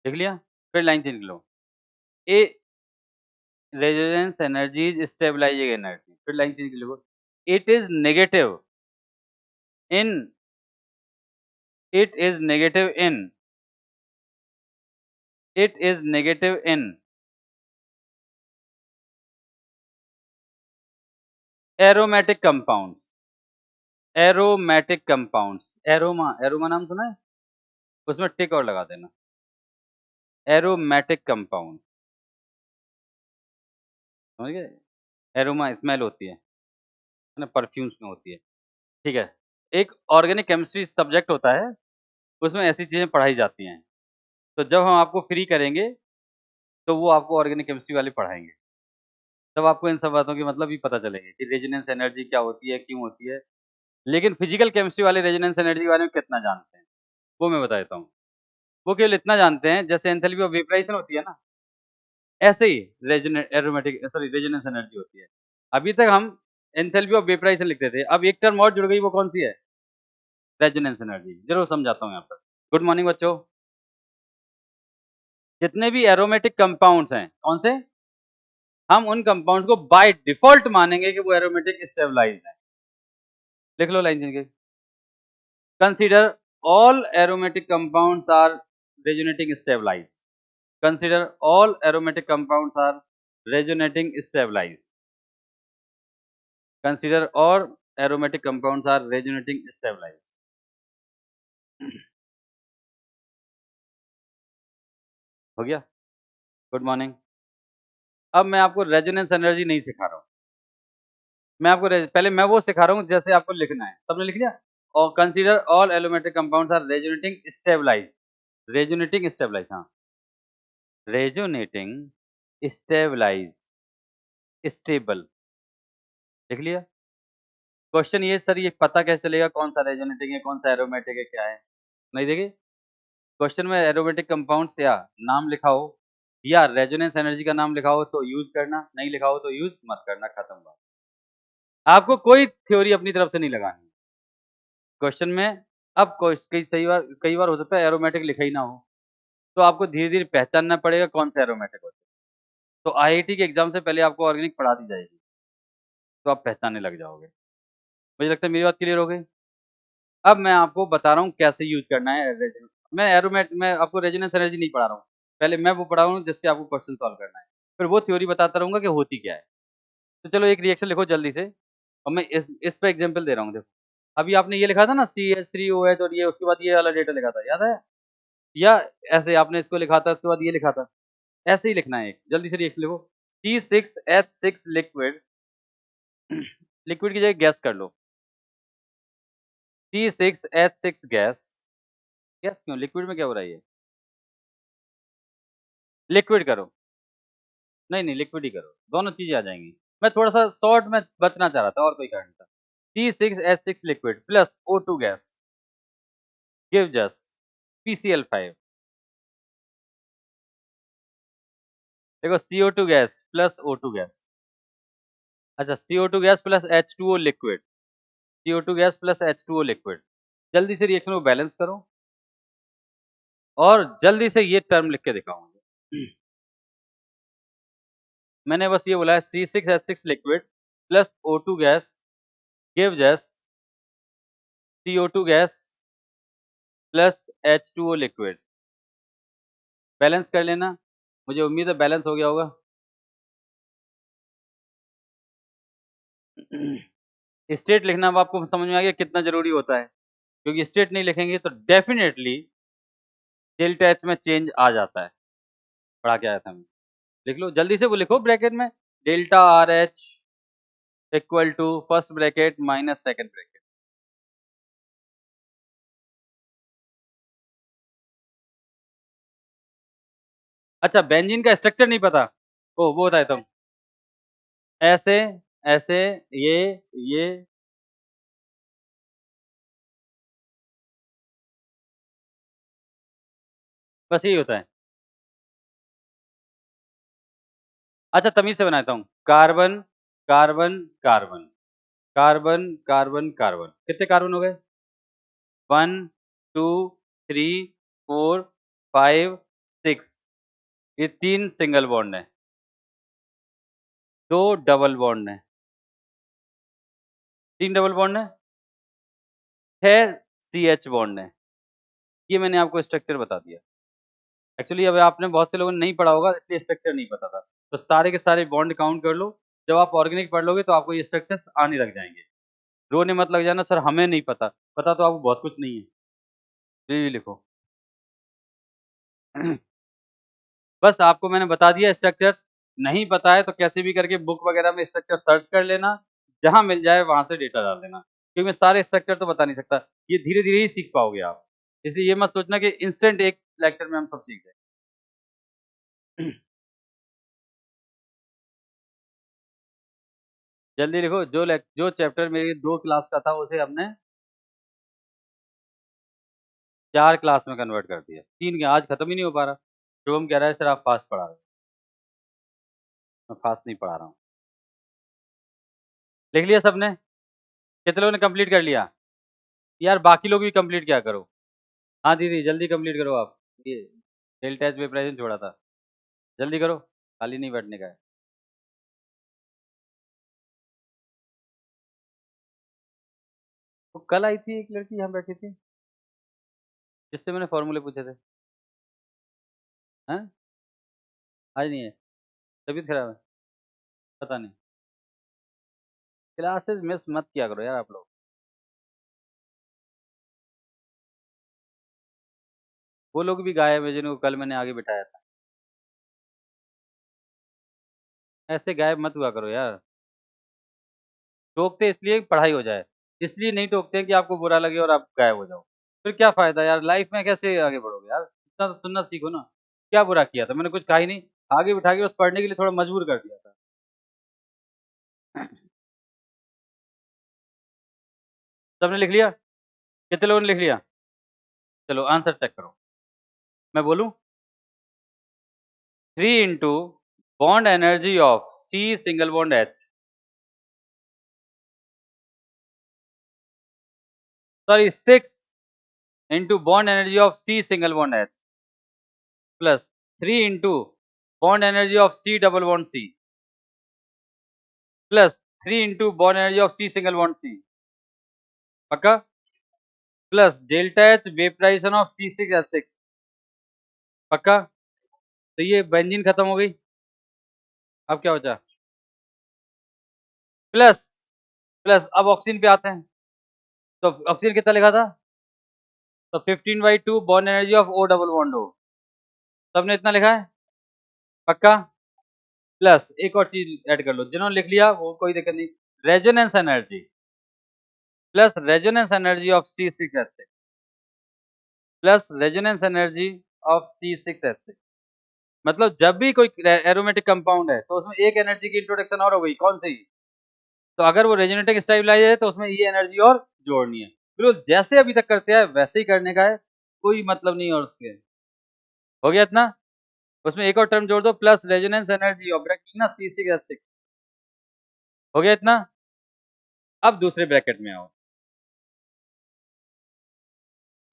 लिख लिया? फिर लाइन चेंज लो। A resonance energy is stabilising energy. फिर लाइन चेंज कर लो, it is negative in, it is negative in, it is negative in aromatic compound, aromatic compounds, aroma, aroma नाम सुना है, उसमें टिक और लगा देना, एरोमेटिक कंपाउंड, समझ गए? एरोमा स्मेल होती है ना, परफ्यूम्स में होती है, ठीक है। एक ऑर्गेनिक केमिस्ट्री सब्जेक्ट होता है, उसमें ऐसी चीजें पढ़ाई जाती हैं, तो जब हम आपको फ्री करेंगे तो वो आपको ऑर्गेनिक केमिस्ट्री वाले पढ़ाएंगे, तब आपको इन सब बातों की मतलब भी पता चलेगी कि रेजोनेंस एनर्जी क्या होती है, क्यों होती है। लेकिन फिजिकल केमिस्ट्री वाले रेजोनेंस एनर्जी के बारे में कितना जानते हैं, वो मैं बता देता हूँ। वो केवल इतना जानते हैं, जैसे एंथैल्पी ऑफ वेपराइजेशन होती है ना, ऐसे ही रेजोनेंस एनर्जी होती है। अभी तक हम एंथैल्पी ऑफ वेपराइजेशन लिखते थे, अब एक टर्म और जुड़ गई, वो कौन सी है? Resonance energy. जरूर समझाता हूँ यहाँ पर। गुड मॉर्निंग बच्चों। जितने भी एरोमेटिक कंपाउंड्स हैं, कौन से, हम उन कंपाउंड्स को बाय डिफॉल्ट मानेंगे कि वो एरोमेटिक स्टेबलाइज है। लिख लो लाइन के, consider all aromatic compounds are resonating stabilise, consider all aromatic compounds are resonating stabilized, consider all aromatic compounds are resonating stabilized। हो गया? Good morning. अब मैं आपको रेजोनेंस एनर्जी नहीं सिखा रहा हूँ, मैं आपको पहले मैं वो सिखा रहा हूँ जैसे आपको लिखना है। सबने लिख लिया? और consider all aromatic compounds are resonating stabilize, resonating stabilize, हाँ, रेजोनेटिंग स्टेबलाइज, स्टेबल, लिख लिया? क्वेश्चन ये सर, ये पता कैसे चलेगा कौन सा रेजोनेटिंग है, कौन सा एरोमेटिक है, क्या है? नहीं देखिए, क्वेश्चन में एरोमेटिक कंपाउंड्स या नाम लिखा हो या रेजोनेंस एनर्जी का नाम लिखा हो तो यूज करना, नहीं लिखा हो तो यूज मत करना, खत्म बात। आपको कोई थ्योरी अपनी तरफ से नहीं लगानी क्वेश्चन में। अब कई बार हो सकता है एरोमेटिक लिखा ही ना हो, तो आपको धीरे धीरे पहचानना पड़ेगा कौन सा एरोमेटिक होता है। तो आईआईटी के एग्जाम से पहले आपको ऑर्गेनिक पढ़ा दी जाएगी, तो आप पहचानने लग जाओगे। मुझे लगता है मेरी बात क्लियर हो गई। अब मैं आपको बता रहा हूँ कैसे यूज करना है मैं आपको रेजोनेंस एनर्जी नहीं पढ़ा रहा हूँ, पहले मैं वो पढ़ा रहा हूँ जिससे आपको क्वेश्चन सॉल्व करना है, फिर वो थ्योरी बताता रहूंगा कि होती क्या है। तो चलो एक रिएक्शन लिखो जल्दी से, और मैं इस पे एग्जांपल दे रहा हूँ। देखो, अभी आपने ये लिखा था ना CH3OH, और ये उसके बाद ये वाला डेटा लिखा था, याद है? या ऐसे आपने इसको लिखा था, उसके बाद ये लिखा था, ऐसे ही लिखना है। एक जल्दी से रिएक्शन लिखो, C6H6 लिक्विड, लिक्विड की जगह गैस कर लो, C6H6 गैस, गैस क्यों, लिक्विड में क्या हो रहा है ये, लिक्विड करो, नहीं लिक्विड ही करो, दोनों चीजें आ जाएंगी। मैं थोड़ा सा शॉर्ट में बचना चाह रहा था, और कोई कारण था। C6H6 liquid plus O2 gas gives us PCl5। देखो, CO2 gas plus O2 gas, अच्छा CO2 gas plus H2O liquid, CO2 gas plus H2O liquid. जल्दी से रिएक्शन को बैलेंस करो और जल्दी से ये टर्म लिख के दिखाऊंगा। मैंने बस ये बोला है C6H6 liquid plus O2 gas gives us CO2 gas plus H2O liquid. Balance कर लेना, मुझे उम्मीद है बैलेंस हो गया होगा। स्टेट लिखना अब आपको समझ में आ गया कितना जरूरी होता है, क्योंकि स्टेट नहीं लिखेंगे तो डेफिनेटली डेल्टा एच में चेंज आ जाता है। पढ़ा के आया था मैं, लिख लो जल्दी से, वो लिखो ब्रैकेट में, delta R H equal to first bracket minus second bracket. अच्छा, बेंजीन का स्ट्रक्चर नहीं पता, ओ वो बताया तुम, ऐसे ऐसे, ये बस यही होता है। अच्छा, तमीज से बनाता हूँ, carbon carbon carbon, carbon carbon carbon, कितने कार्बन हो गए? 1 2 3 4 5 6, ये 3 सिंगल बॉन्ड है। 2 डबल बॉन्ड है, 3 डबल बॉन्ड है, 6 CH बॉन्ड है। ये मैंने आपको स्ट्रक्चर बता दिया। एक्चुअली अब आपने बहुत से लोगों ने नहीं पढ़ा होगा इसलिए स्ट्रक्चर नहीं पता था। तो सारे के सारे बॉन्ड काउंट कर लो, जब आप ऑर्गेनिक पढ़ लोगे तो आपको ये स्ट्रक्चर्स आने लग जाएँगे। रोने मत लग जाना सर हमें नहीं पता, पता तो आपको बहुत कुछ नहीं है। ये लिखो। बस आपको मैंने बता दिया स्ट्रक्चर्स, नहीं पता है तो कैसे भी करके बुक वगैरह में स्ट्रक्चर सर्च कर लेना, जहाँ मिल जाए वहाँ से डेटा डाल देना। क्योंकि मैं सारे स्ट्रक्चर तो बता नहीं सकता, ये धीरे-धीरे ही सीख पाओगे आप। इसलिए ये मत सोचना कि इंस्टेंट एक लेक्चर में हम सब सीख गए। जल्दी लिखो, जो चैप्टर मेरी 2 क्लास का था उसे हमने 4 क्लास में कन्वर्ट कर दिया। 3 क्या आज खत्म ही नहीं हो पा रहा। शुभम कह रहा है सर आप फास्ट पढ़ा रहे हो। मैं फास्ट नहीं पढ़ा रहा हूँ। लिख लिया सबने? कितने लोगों ने कंप्लीट कर लिया? यार बाकी लोग भी कंप्लीट किया करो। हाँ दीदी जल्दी कंप्लीट करो आप। ये सेल टैच पे प्रेजेंट छोड़ा था। जल्दी करो, खाली नहीं बैठने का है। तो कल आई थी एक लड़की यहाँ बैठी थी, जिससे मैंने फॉर्मूले पूछे थे। हैं? आज नहीं है, तबीयत खराब है, पता नहीं। क्लासेस मिस मत किया करो यार आप लोग। वो लोग भी गायब है जिनको कल मैंने आगे बिठाया था। ऐसे गायब मत हुआ करो यार। टोकते इसलिए कि पढ़ाई हो जाए, इसलिए नहीं टोकते कि आपको बुरा लगे और आप गायब हो जाओ। फिर क्या फ़ायदा यार, लाइफ़ में कैसे आगे बढ़ोगे यार? इतना तो सुनना सीखो ना। क्या बुरा किया था? मैंने कुछ कहा ही नहीं। आगे बिठा के बस पढ़ने के लिए थोड़ा मजबूर कर दिया था। सबने लिख लिया? कितने लोगों ने लिख लिया? चलो आंसर चेक करो। मैं बोलूँ? 3 into bond energy of C single bond H, sorry 6 into bond energy of C single bond H plus 3 into bond energy of C double bond C plus 3 into bond energy of C single bond C, पक्का? Plus delta H vaporisation of C6H6, पक्का? तो ये benzene खत्म हो गई। अब क्या बचा? प्लस प्लस अब ऑक्सीजन पे आते हैं। तो ऑक्सीजन कितना लिखा था? तो 15/2 bond energy of O double bond O। सबने इतना लिखा है? पक्का? प्लस एक और चीज ऐड कर लो, जिन्होंने लिख लिया वो कोई दिक्कत नहीं। Resonance energy plus resonance energy of C6H6 plus resonance energy of C6H6। मतलब जब भी कोई एरोमेटिक कंपाउंड है तो उसमें एक एनर्जी की इंट्रोडक्शन और हो गई, कौन सी? तो अगर वो रेजोनेटिंग स्टेबलाइज है तो उसमें ये एनर्जी और जोड़नी है। बिल्कुल जैसे अभी तक करते हैं वैसे ही करने का है, कोई मतलब नहीं है और उसके। हो गया इतना? उसमें एक और टर्म जोड़ दो, plus resonance energy of bracket ना C6H6। हो गया इतना? अब दूसरे ब्रैकेट में आओ,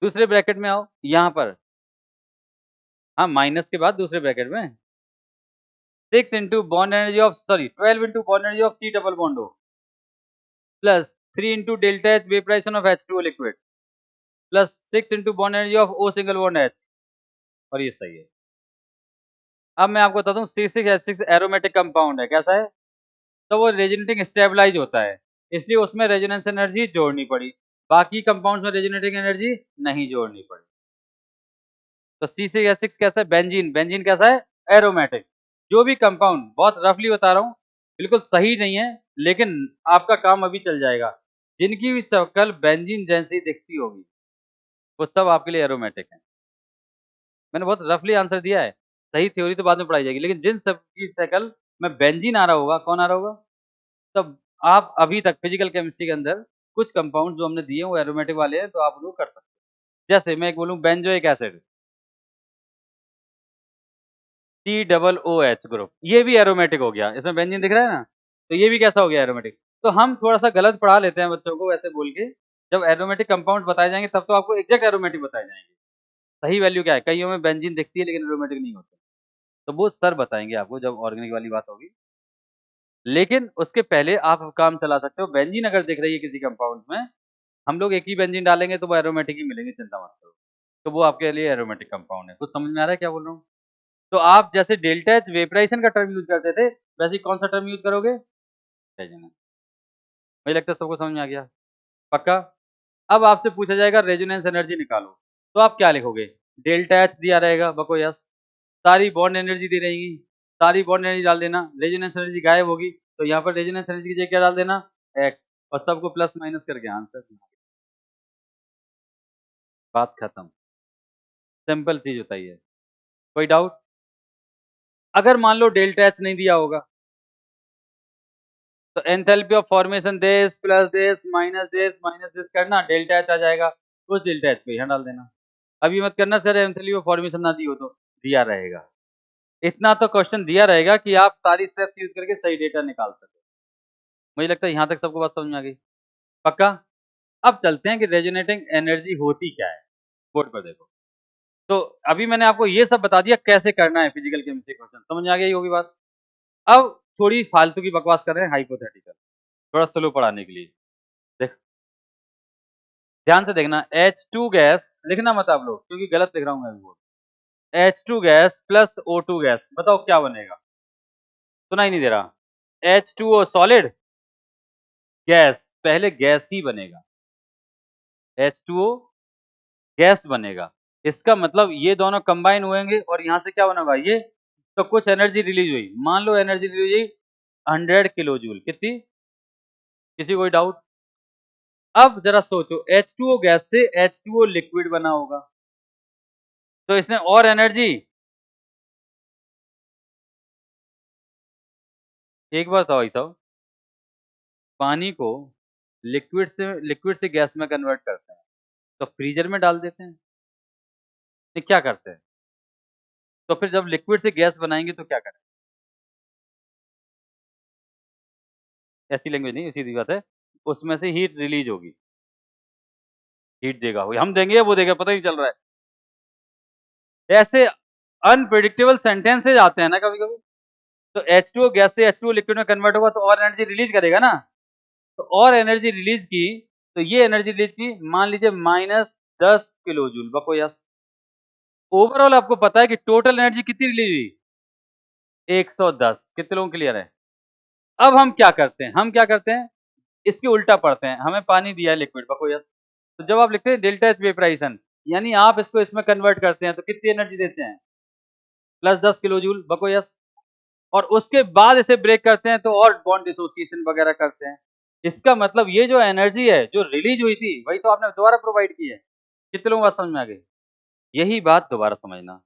दूसरे ब्रैकेट में आओ यहाँ पर। हाँ माइनस के बाद दूसरे ब्रैकेट में 6 into bond energy of sorry 12 into bond energy of C double bond O plus 3 into delta H vaporisation of H2O liquid plus 6 into bond energy of O single bond H। और ये सही है। अब मैं आपको बताता हूँ C6H6 एरोमेटिक कंपाउंड है, कैसा है? तो वो रेजोनेटिंग स्टेबलाइज होता है, इसलिए उसमें रेजोनेंस एनर्जी जोड़नी पड़ी। बाकी कंपाउंड्स में रेजोनेटिंग एनर्जी नहीं जोड़नी पड़ी। तो C6H6 कैसा है? बेंजीन। बेंजीन कैसा है? एरोमेटिक। जो भी कंपाउंड, बहुत रफली बता रहा हूँ, बिल्कुल सही नहीं है, लेकिन आपका काम अभी चल जाएगा। जिनकी भी शक्ल बेंजीन जैसी दिखती होगी, वो सब आपके लिए एरोमेटिक है। मैंने बहुत रफली आंसर दिया है, सही थ्योरी तो बाद में पढ़ाई जाएगी, लेकिन जिन सब की शक्ल में बेंजीन आ रहा होगा, कौन आ रहा होगा? तब आप अभी तक फिजिकल केमिस्ट्री के अंदर कुछ कंपाउंड जो हमने दिए हैं वो एरोमेटिक वाले हैं, तो आप उनको कर सकते हैं। जैसे मैं एक बोलूँ बेंजोइक एसिड, COOH ग्रुप, ये भी एरोमेटिक हो गया। इसमें बेंजीन दिख रहा है ना? तो ये भी कैसा हो गया? एरोमेटिक। तो हम थोड़ा-सा गलत पढ़ा लेते हैं बच्चों को वैसे बोल के, जब एरोमेटिक कंपाउंड बताए जाएँगे तब तो आपको एग्ज़ैक्ट एरोमेटिक बताए जाएँगे। सही वैल्यू क्या है? कईयों में बेंजीन दिखती है लेकिन एरोमेटिक नहीं होते। तो वो सर बताएँगे आपको जब ऑर्गेनिक वाली बात होगी। लेकिन उसके पहले आप काम चला सकते हो। बेंजीन अगर दिख रही है किसी कंपाउंड में, हम लोग एक ही बेंजीन डालेंगे तो वो एरोमेटिक ही मिलेंगे, चिंता मत करो। तो वो आपके लिए एरोमेटिक कंपाउंड है। कुछ समझ में आ रहा है क्या बोल रहा हूँ? तो आप जैसे डेल्टा एच वेपराइजेशन का टर्म यूज करते थे, वैसे ही कौन सा टर्म यूज करोगे? रेजोनेंस। मुझे लगता है सबको समझ में आ गया। पक्का? अब आपसे पूछा जाएगा रेजोनेंस एनर्जी निकालो, तो आप क्या लिखोगे? डेल्टा एच दिया रहेगा, बको यस। सारी बॉन्ड एनर्जी दी रहेगी, सारी बॉन्ड एनर्जी डाल देना, रेजोनेंस एनर्जी गायब होगी, तो यहाँ पर रेजोनेंस एनर्जी की जगह क्या डाल देना? एक्स, और सबको प्लस माइनस करके आंसर। बात खत्म। सिंपल चीज होता ही है। कोई डाउट? अगर मान लो डेल्टा एच नहीं दिया होगा, तो enthalpy of formation this plus this minus this करना, डेल्टा एच आ जाएगा, उस डेल्टा एच को यहाँ डाल देना। अब ये मत करना सर एंथैल्पी ऑफ फॉर्मेशन ना दी हो तो, दिया रहेगा। इतना तो क्वेश्चन दिया रहेगा कि आप सारी स्टेप्स यूज करके सही डेटा निकाल सके। मुझे लगता है यहाँ तक सबको बात समझ में आ गई। पक्का? अब चलते हैं कि रेजोनेटिंग एनर्जी होती क्या है। बोर्ड पर देखो। तो अभी मैंने आपको ये सब बता दिया कैसे करना है फिजिकल केमिस्ट्री क्वेश्चन, समझ में आ गई होगी बात। अब थोड़ी फालतू की बकवास कर रहे हैं, हाइपोथेटिकल, थोड़ा स्लो पढ़ाने के लिए। देख, ध्यान से देखना, H2 गैस लिखना मत आप लोग, क्योंकि गलत लिख रहा हूं मैं board. H2 gas plus O2 gas, बताओ क्या बनेगा? सुना ही नहीं दे रहा। H2O सॉलिड, गैस, पहले गैस ही बनेगा। H2O गैस बनेगा, इसका मतलब ये दोनों कंबाइन होंगे और यहाँ से क्या बनेगा ये, तो कुछ एनर्जी रिलीज हुई। मान लो एनर्जी रिलीज हुई 100 किलो जूल, कितनी? किसी कोई डाउट? अब जरा सोचो, H2O गैस से H2O लिक्विड बना होगा, तो इसने और एनर्जी। एक बात बताओ भाई साहब, पानी को लिक्विड से गैस में कन्वर्ट करते हैं, तो फ्रीजर में डाल देते हैं, ये क्या करते हैं? तो फिर जब लिक्विड से गैस बनाएंगे तो क्या करें? ऐसी लैंग्वेज नहीं, सीधी बात है, उसमें से हीट रिलीज होगी, हीट देगा, हम देंगे या वो देगा, पता ही नहीं चल रहा है। ऐसे अनप्रिडिक्टेबल सेंटेंसेज आते हैं ना कभी कभी। तो H2O गैस से H2O लिक्विड में कन्वर्ट होगा तो और एनर्जी रिलीज करेगा ना, तो और एनर्जी रिलीज की, तो ये एनर्जी रिलीज की, मान लीजिए -10 किलो जूल, बको यस। ओवरऑल आपको पता है कि टोटल एनर्जी कितनी रिलीज हुई? 110। कितने लोगों क्लियर है? अब हम क्या करते हैं, इसके उल्टा पढ़ते हैं। हमें पानी दिया है लिक्विड, बको यस, तो जब आप लिखते हैं डेल्टा एच वेपराइजेशन, यानी आप इसको इसमें कन्वर्ट करते हैं तो कितनी एनर्जी देते हैं? +10 किलो जूल, बको यस। और उसके बाद इसे ब्रेक करते हैं तो और बॉन्ड डिसोसिएशन वगैरह करते हैं। इसका मतलब ये जो एनर्जी है जो रिलीज हुई थी, वही तो आपने दोबारा प्रोवाइड की है। कितने लोगों को बात समझ में आ गई? यही बात दोबारा समझना,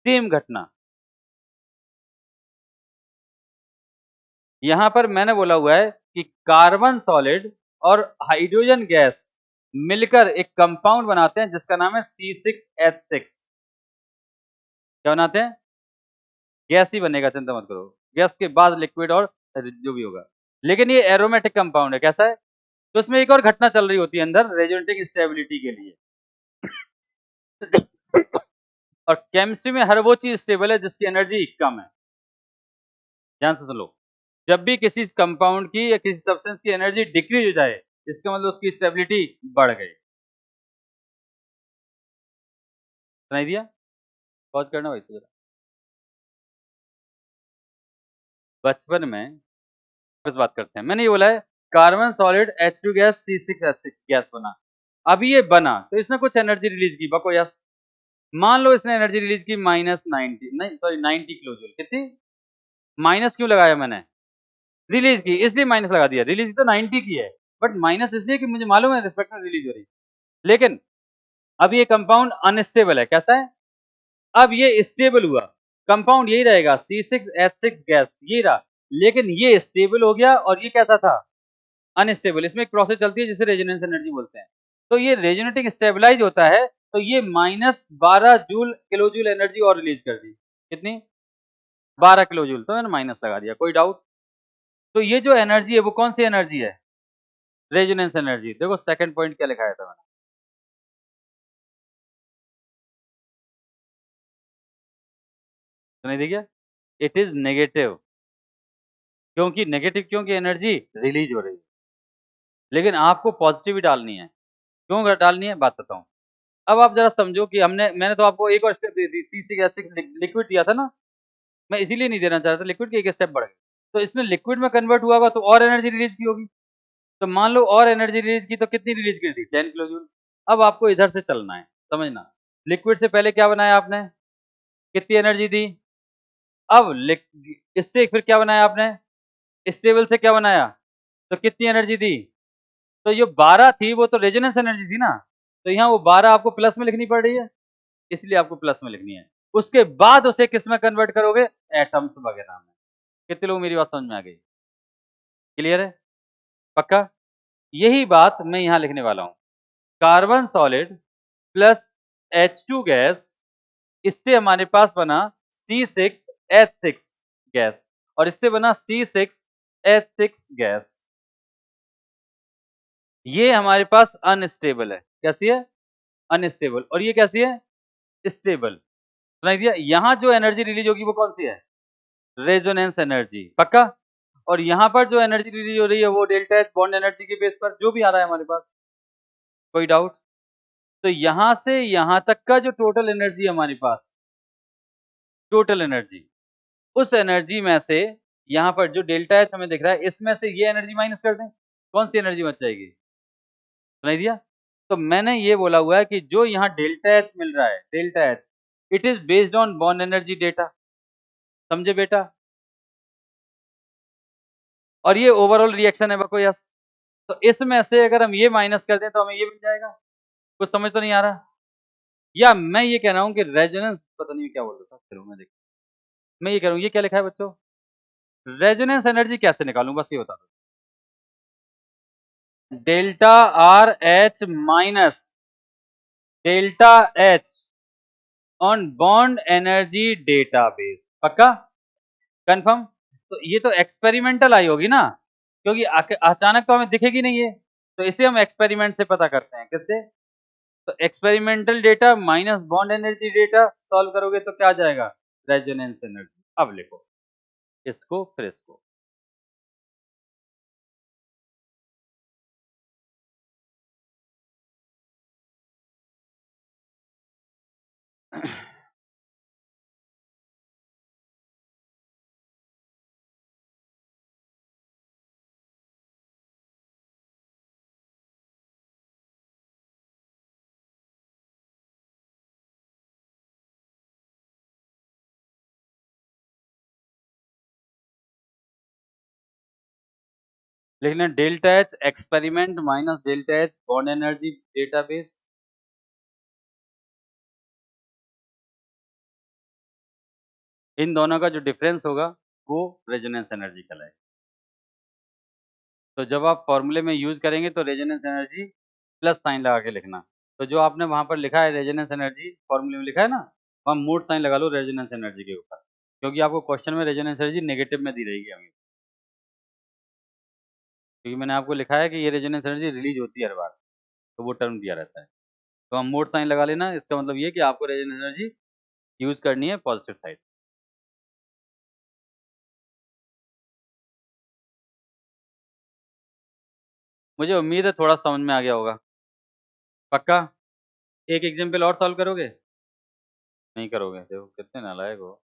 सेम घटना। यहाँ पर मैंने बोला हुआ है कि कार्बन सॉलिड और हाइड्रोजन गैस मिलकर एक कंपाउंड बनाते हैं जिसका नाम है C6H6। क्या बनाते हैं? गैस ही बनेगा, चिंता मत करो, गैस के बाद लिक्विड और जो भी होगा। लेकिन ये एरोमेटिक कंपाउंड है, कैसा है? तो इसमें एक और घटना चल रही होती है अंदर रेजोनेटिंग स्टेबिलिटी के लिए। और केमिस्ट्री में हर वो चीज स्टेबल है जिसकी एनर्जी कम है। ध्यान से सुन लो, जब भी किसी कंपाउंड की या किसी सब्सटेंस की एनर्जी डिक्रीज हो जाए, इसका मतलब उसकी स्टेबिलिटी बढ़ गई। सुनाई दिया? पॉज करना भाई जरा। बचपन में इस बात करते हैं, मैंने ये बोला है carbon solid H2 gas C6H6 gas बना। अभी ये बना तो इसने कुछ एनर्जी रिलीज की, बको यस। मान लो इसने एनर्जी रिलीज की -90, नहीं सॉरी 90 किलो जूल, कितनी? माइनस क्यों लगाया मैंने? रिलीज की इसलिए माइनस लगा दिया, रिलीज तो 90 की है, बट माइनस इसलिए कि मुझे मालूम है रिस्पेक्ट में रिलीज हो रही। लेकिन अब ये कंपाउंड अनस्टेबल है, कैसा है? अब ये स्टेबल हुआ, कंपाउंड यही रहेगा C6H6 गैस, यही रहा। लेकिन ये स्टेबल हो गया और ये कैसा था? अनस्टेबल। इसमें एक प्रोसेस चलती है जिसे रेजोनेंस एनर्जी बोलते हैं। तो ये रेजोनेटिंग स्टेबलाइज होता है, तो ये -12 जूल किलो जूल एनर्जी और रिलीज कर दी। कितनी? 12 किलो जूल, तो मैंने माइनस लगा दिया। कोई डाउट? तो ये जो एनर्जी है वो कौन सी एनर्जी है? Resonance energy. देखो सेकंड पॉइंट क्या लिखाया था मैंने, सुनाई दी क्या? It is negative. क्योंकि नेगेटिव, क्योंकि एनर्जी रिलीज हो रही है, लेकिन आपको पॉजिटिव ही डालनी है। क्यों डालनी है, बात बताऊं। अब आप जरा समझो कि मैंने तो आपको एक और स्टेप दे दी, C6H6 लिक्विड दिया था ना, मैं इसीलिए नहीं देना चाह रहा था, लिक्विड के एक स्टेप बढ़ गए, तो इसमें लिक्विड में कन्वर्ट हुआ होगा तो और एनर्जी रिलीज की होगी। तो मान लो और एनर्जी रिलीज की, तो कितनी रिलीज की थी, 10 किलो जूल। अब आपको इधर से चलना है, समझना। लिक्विड से पहले क्या बनाया आपने, कितनी एनर्जी दी। अब इससे फिर क्या बनाया आपने, स्टेबल से क्या बनाया, तो कितनी एनर्जी दी। तो ये 12 थी, वो तो रेजोनेंस एनर्जी थी ना, तो यहाँ वो 12 आपको प्लस में लिखनी पड़ रही है, इसलिए आपको प्लस में लिखनी है। उसके बाद उसे किस में कन्वर्ट करोगे, एटम्स वगैरह में। कितने लोग मेरी बात समझ में आ गई, क्लियर है, पक्का। यही बात मैं यहाँ लिखने वाला हूँ, carbon solid plus H2 gas, इससे हमारे पास बना C6H6 गैस, और इससे बना C6H6 गैस। ये हमारे पास अनस्टेबल है, कैसी है, अनस्टेबल, और ये कैसी है, स्टेबल। सुनाई दिया। यहाँ जो एनर्जी रिलीज होगी वो कौन सी है, रेजोनेंस एनर्जी, पक्का। और यहाँ पर जो एनर्जी रिलीज हो रही है वो डेल्टा एच बॉन्ड एनर्जी के बेस पर जो भी आ रहा है हमारे पास, कोई डाउट। तो यहाँ से यहाँ तक का जो टोटल एनर्जी है हमारे पास, टोटल एनर्जी, उस एनर्जी में से यहाँ पर जो डेल्टा एच हमें दिख रहा है, इसमें से ये एनर्जी माइनस कर दें, कौन सी एनर्जी बच जाएगी, सुनाई दिया। तो मैंने ये बोला हुआ है कि जो यहाँ डेल्टा एच मिल रहा है, delta H, it is based on bond energy data, समझे बेटा। और ये ओवरऑल रिएक्शन है बको, यस। तो इसमें से अगर हम ये माइनस कर दें तो हमें ये मिल जाएगा। कुछ समझ तो नहीं आ रहा, या मैं ये कह रहा हूँ कि रेजोनेंस, पता नहीं क्या बोल रहा था, चलो मैं देख, मैं ये कह रहा हूँ, ये क्या लिखा है बच्चों, रेजोनेंस एनर्जी कैसे निकालूं, बस ये बता दो। Delta R H minus delta H on bond energy database, पक्का, कंफर्म। तो ये तो एक्सपेरिमेंटल आई होगी ना, क्योंकि अचानक तो हमें दिखेगी नहीं है, तो इसे हम एक्सपेरिमेंट से पता करते हैं, किससे, तो experimental data minus bond energy data solve करोगे तो क्या आ जाएगा, रेजोनेंस एनर्जी। अब लिखो इसको फिर इसको। लिखना delta H experiment minus delta H bond energy database. इन दोनों का जो डिफरेंस होगा वो रेजोनेंस एनर्जी कहलाएगा। तो जब आप फॉर्मूले में यूज करेंगे तो रेजोनेंस एनर्जी प्लस साइन लगा के लिखना। तो जो आपने वहां पर लिखा है रेजोनेंस एनर्जी, फॉर्मूले में लिखा है ना, वहां मोड साइन लगा लो रेजोनेंस एनर्जी के ऊपर, क्योंकि आपको क्वेश्चन में रेजोनेंस एनर्जी नेगेटिव में दी रहेगी हमें, क्योंकि मैंने आपको लिखा है कि ये रेजोनेंस एनर्जी रिलीज होती है हर बार, तो वो टर्म दिया रहता है। तो हम मोड साइन लगा लेना, इसका मतलब ये कि आपको रेजोनेंस एनर्जी यूज करनी है पॉजिटिव साइड। मुझे उम्मीद है थोड़ा समझ में आ गया होगा, पक्का। एक एग्जाम्पल और सॉल्व करोगे, नहीं करोगे, देखो कितने नालायक हो।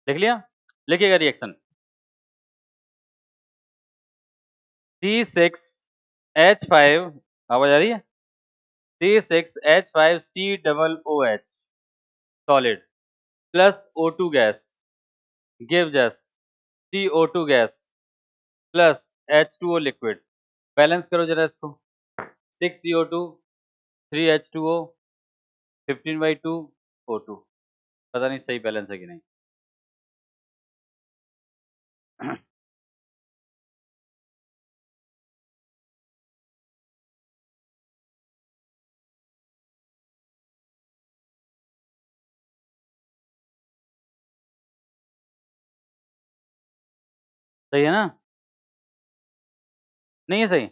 लिख लिया, लिखिएगा रिएक्शन। C6H5, आवाज आ रही है, C6H5COOH solid plus O2 gas gives us CO2 gas plus H2O liquid. Balance करो जरा इसको, 6 CO2 3H2O 15/2 O2। पता नहीं सही बैलेंस है कि नहीं। सही है ना? नहीं है सही?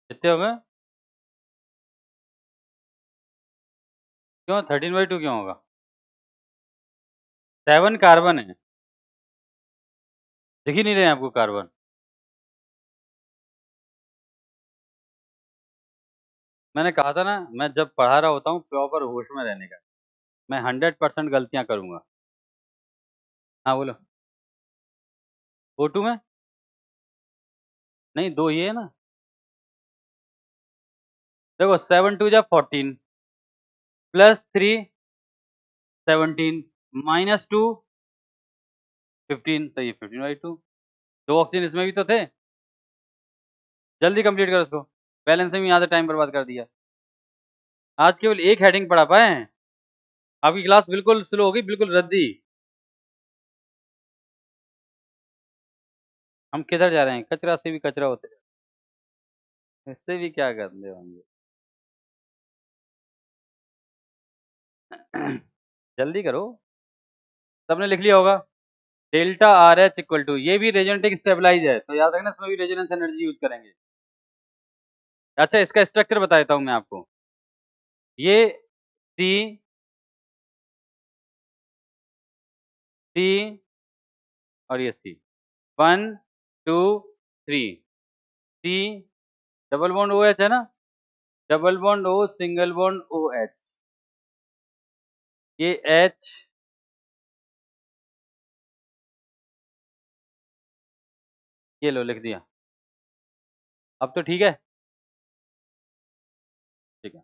कितने हो गए? क्यों 13/2 क्यों होगा? 7 कार्बन है। दिख ही नहीं रहे हैं आपको कार्बन? मैंने कहा था ना, मैं जब पढ़ा रहा होता हूँ प्रॉपर होश में रहने का। मैं 100% गलतियाँ करूँगा। हाँ, बोलो। O2 में? नहीं, 2 ही है ना। देखो 7 2 जा 14 प्लस 3 17 माइनस 2 15, तो ये 15/2। 2 ऑक्सीजन इसमें भी तो थे। जल्दी कंप्लीट करो इसको। बैलेंसिंग में यहाँ से टाइम बर्बाद कर दिया। आज केवल एक हेडिंग पढ़ा पाए हैं। आपकी क्लास बिल्कुल स्लो होगी, बिल्कुल रद्दी। हम किधर जा रहे हैं? कचरा से भी कचरा होते जा रहे हैं। इससे भी क्या करने होंगे? जल्दी करो। सबने लिख लिया होगा। Delta R H equal to, ये भी रेजोनेटिंग स्टेबलाइज है तो याद रखना इसमें भी रेजोनेंस एनर्जी यूज करेंगे। अच्छा, इसका स्ट्रक्चर बता देता हूं मैं आपको। ये सी सी और ये C, 1 2 3, C double bond O H है ना, double bond O single bond O H, ये एच, ये लो लिख दिया। अब तो ठीक है। ठीक है,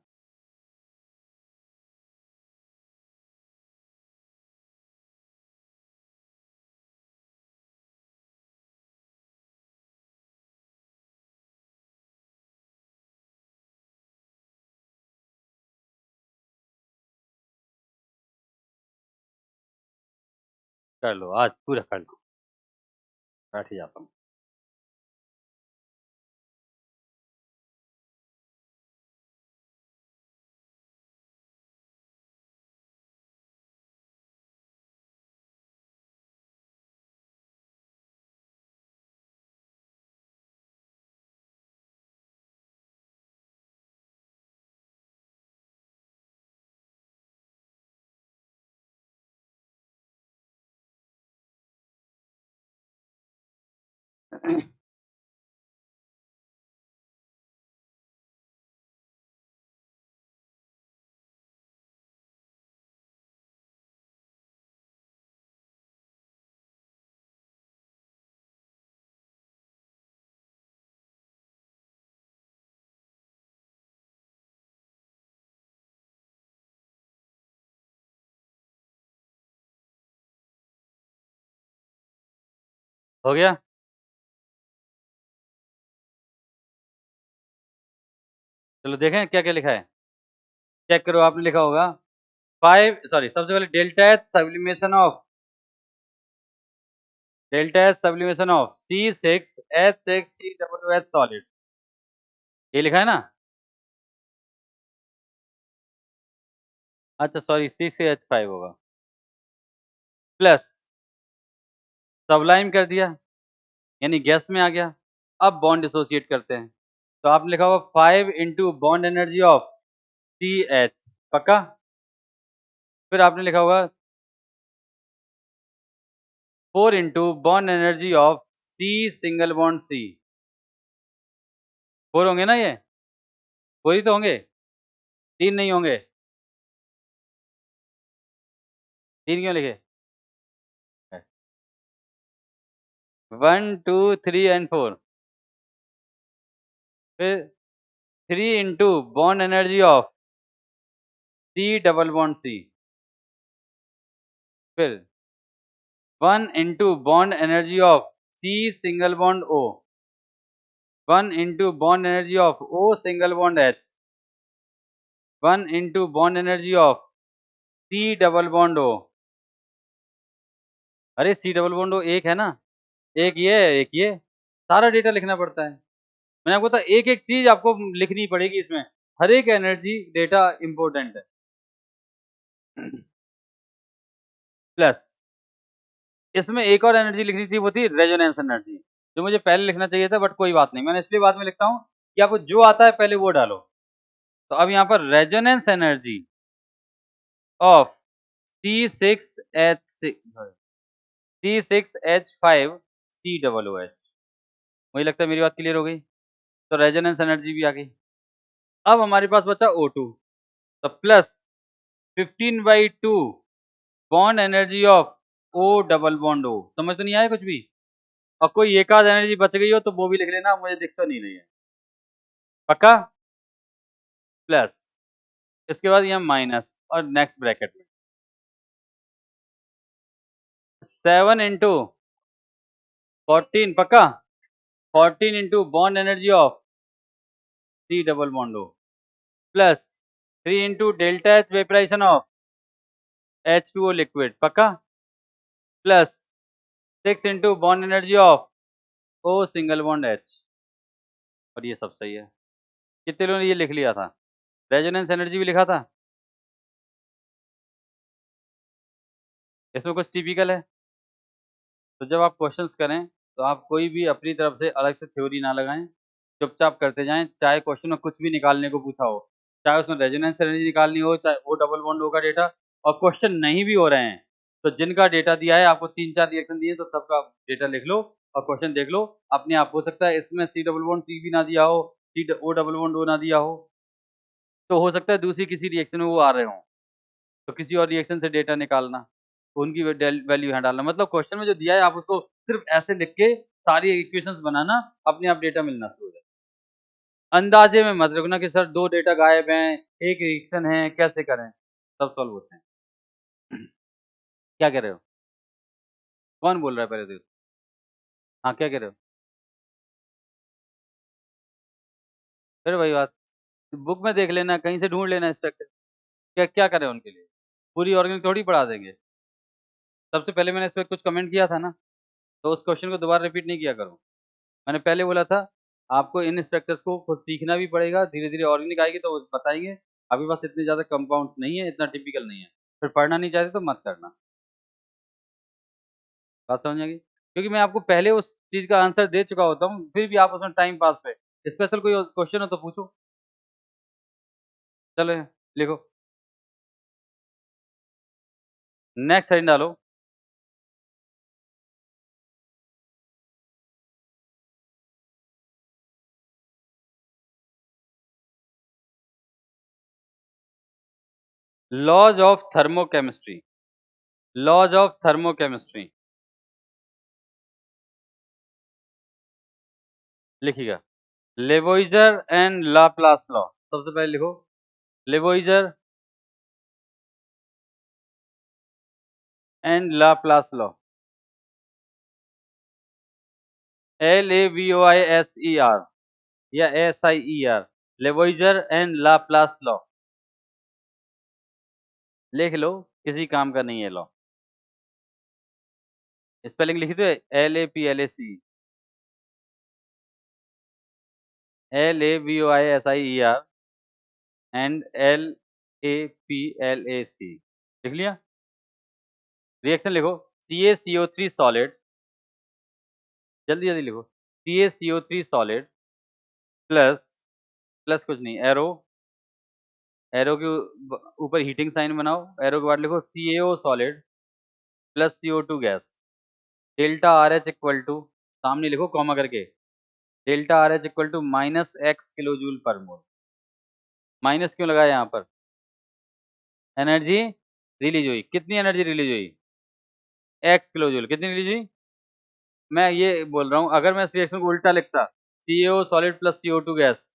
कर लो, आज पूरा कर लो। बैठ ही जाता हूँ। हो गया? चलो देखें क्या क्या लिखा है। चेक करो, आपने लिखा होगा 5, सॉरी, सबसे पहले delta H sublimation of, delta H sublimation of C6H6COOH solid, ये लिखा है ना। अच्छा सॉरी, C6H5 होगा। प्लस सबलाइम कर दिया, यानी गैस में आ गया। अब बॉन्ड एसोसिएट करते हैं, तो आपने लिखा होगा 5 into bond energy of CH, पक्का। फिर आपने लिखा होगा 4 into bond energy of C single bond C, 4 होंगे ना ये? 4 ही तो होंगे, 3 नहीं होंगे। 3 क्यों लिखे? 1 2 3 एंड 4। फिर 3 into bond energy of C double bond C, फिर 1 into bond energy of C single bond O, 1 into bond energy of O single bond H, 1 into bond energy of C double bond O। अरे C double bond O एक है ना, एक ये है, एक ये, सारा डेटा लिखना पड़ता है। मैंने आपको बताया एक एक चीज आपको लिखनी पड़ेगी इसमें, हर एक एनर्जी डेटा इंपॉर्टेंट है। प्लस इसमें एक और एनर्जी लिखनी थी, वो थी रेजोनेंस एनर्जी, जो मुझे पहले लिखना चाहिए था, बट कोई बात नहीं, मैंने इसलिए बाद में लिखता हूँ कि आपको जो आता है पहले वो डालो। तो अब यहाँ पर रेजोनेंस एनर्जी ऑफ C6H5COOH। मुझे लगता है मेरी बात क्लियर हो गई। तो रेजोनेंस एनर्जी भी आ गई। अब हमारे पास बचा O2, तो plus 15/2 bond energy of O double bond O। समझ तो नहीं आया कुछ भी? और कोई एक आध एनर्जी बच गई हो तो वो भी लिख लेना, मुझे दिख तो नहीं रही है। पक्का? प्लस इसके बाद यहाँ माइनस और नेक्स्ट ब्रैकेट में 7 इंटू 14, पक्का 14 into bond energy of C double bond O plus 3 into delta H vaporisation of H2O liquid, पक्का plus 6 into bond energy of O single bond H। और ये सब सही है। कितने लोगों ने ये लिख लिया था? रेजोनेंस एनर्जी भी लिखा था। इसमें कुछ टिपिकल है, तो जब आप क्वेश्चंस करें तो आप कोई भी अपनी तरफ से अलग से थ्योरी ना लगाएं, चुपचाप करते जाएं, चाहे क्वेश्चन में कुछ भी निकालने को पूछा हो, चाहे उसमें रेजोनेंस एनर्जी निकालनी हो, चाहे O डबल बॉन्ड O का डेटा, और क्वेश्चन नहीं भी हो रहे हैं तो जिनका डेटा दिया है, आपको 3-4 रिएक्शन दिए, तो सबका डेटा लिख लो और क्वेश्चन देख लो अपने आप। हो सकता है इसमें C डबल बॉन्ड C भी ना दिया हो, O डबल बॉन्ड O ना दिया हो, तो हो सकता है दूसरी किसी रिएक्शन में वो आ रहे हों, तो किसी और रिएक्शन से डेटा निकालना, उनकी वैल्यू यहाँ डालना। मतलब क्वेश्चन में जो दिया है आप उसको सिर्फ ऐसे लिख के सारी इक्वेशंस बनाना, अपने आप डेटा मिलना शुरू हो जाए। अंदाजे में मत रखना कि सर 2 डेटा गायब हैं, एक रिएक्शन है, कैसे करें? सब सॉल्व होते हैं। क्या कह रहे हो? कौन बोल रहा है पहले तो? हाँ, क्या कह रहे हो? फिर वही बात, बुक में देख लेना, कहीं से ढूंढ लेना स्ट्रक्चर। क्या क्या करें उनके लिए? पूरी ऑर्गेनिक थोड़ी पढ़ा देंगे। सबसे पहले मैंने इस पे कुछ कमेंट किया था ना, तो उस क्वेश्चन को दोबारा रिपीट नहीं किया करो। मैंने पहले बोला था आपको इन स्ट्रक्चर्स को खुद सीखना भी पड़ेगा, धीरे-धीरे ऑर्गेनिक आएगी तो बताएँगे। अभी बस इतने ज़्यादा कंपाउंड नहीं है, इतना टिपिकल नहीं है। फिर पढ़ना नहीं चाहते तो मत करना। बात समझ में आ गई? क्योंकि मैं आपको पहले उस चीज़ का आंसर दे चुका होता हूँ, फिर भी आप उसमें टाइम पास पे स्पेशल कोई क्वेश्चन हो तो पूछो। चलो लिखो। नेक्स्ट हेडिंग डालो। Laws of thermochemistry. Laws of thermochemistry लिखिएगा। Lavoisier and Laplace law. सबसे पहले लिखो Lavoisier and Laplace law. LAVOISER या SIER, Lavoisier and Laplace law. लिख लो, किसी काम का नहीं है लॉ। स्पेलिंग लिखी तो LAPLAC, LAVOISIER एंड LAPLAC। लिख लिया? रिएक्शन लिखो। CaCO3 सॉलिड, जल्दी जल्दी लिखो। CaCO3 सॉलिड प्लस, प्लस कुछ नहीं, एरो, एरो के ऊपर हीटिंग साइन बनाओ, एरो के बाद लिखो CaO solid plus CO2 gas, delta RH equal to, सामने लिखो कॉमा करके, delta RH equal to -X kilo joule per mole. Minus क्यों लगाया यहाँ पर? एनर्जी रिलीज हुई, कितनी एनर्जी रिलीज हुई? X kilo joule. कितनी रिलीज हुई? मैं ये बोल रहा हूँ, अगर मैं इस रिएक्शन को उल्टा लिखता, CaO solid plus CO2 gas,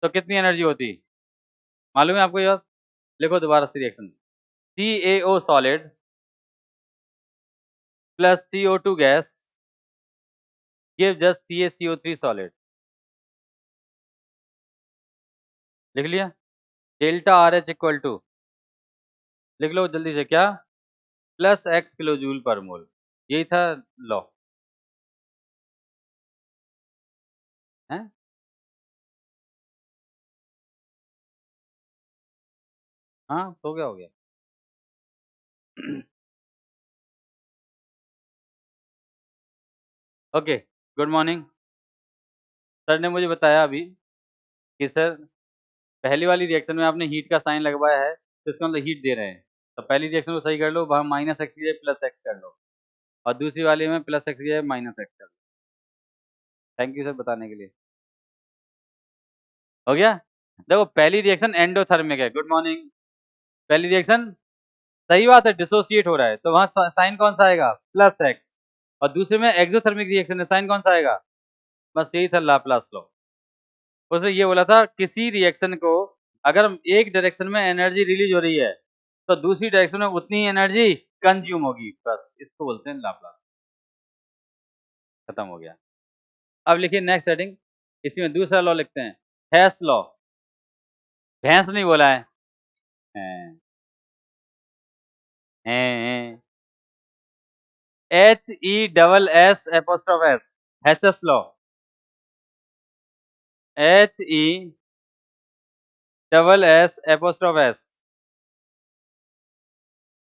तो कितनी एनर्जी होती? मालूम है आपको ये बात? लिखो दोबारा से reaction. CaO solid plus CO2 gas give just CaCO3 solid. लिख लिया। डेल्टा RH इक्वल टू, लिख लो जल्दी से, क्या? Plus x kilo joule per मोल। यही था लॉ है। हाँ, तो क्या हो गया? Okay, good morning. सर ने मुझे बताया अभी कि सर पहली वाली रिएक्शन में आपने हीट का साइन लगवाया है, तो इसका मतलब हीट दे रहे हैं। तो पहली रिएक्शन को सही कर लो, वहाँ माइनस एक्स की जगह प्लस एक्स कर लो, और दूसरी वाली में प्लस एक्स की जगह माइनस एक्स कर लो। थैंक यू सर बताने के लिए। हो गया। देखो पहली रिएक्शन एंडोथर्मिक है। Good morning. पहली रिएक्शन सही बात है, डिसोसिएट हो रहा है, तो वहाँ साइन कौन सा आएगा? Plus x. और दूसरे में एक्सोथर्मिक रिएक्शन है, साइन कौन सा आएगा? बस यही था लाप्लास लॉ। उसने ये बोला था किसी रिएक्शन को अगर एक डायरेक्शन में एनर्जी रिलीज हो रही है तो दूसरी डायरेक्शन में उतनी एनर्जी कंज्यूम होगी, बस इसको बोलते हैं लाप्लास। खत्म हो गया। अब लिखिए नेक्स्ट हेडिंग, इसमें दूसरा लॉ लिखते हैं, हेस लॉ। भैंस नहीं बोला है, HESS Hess's law. HESS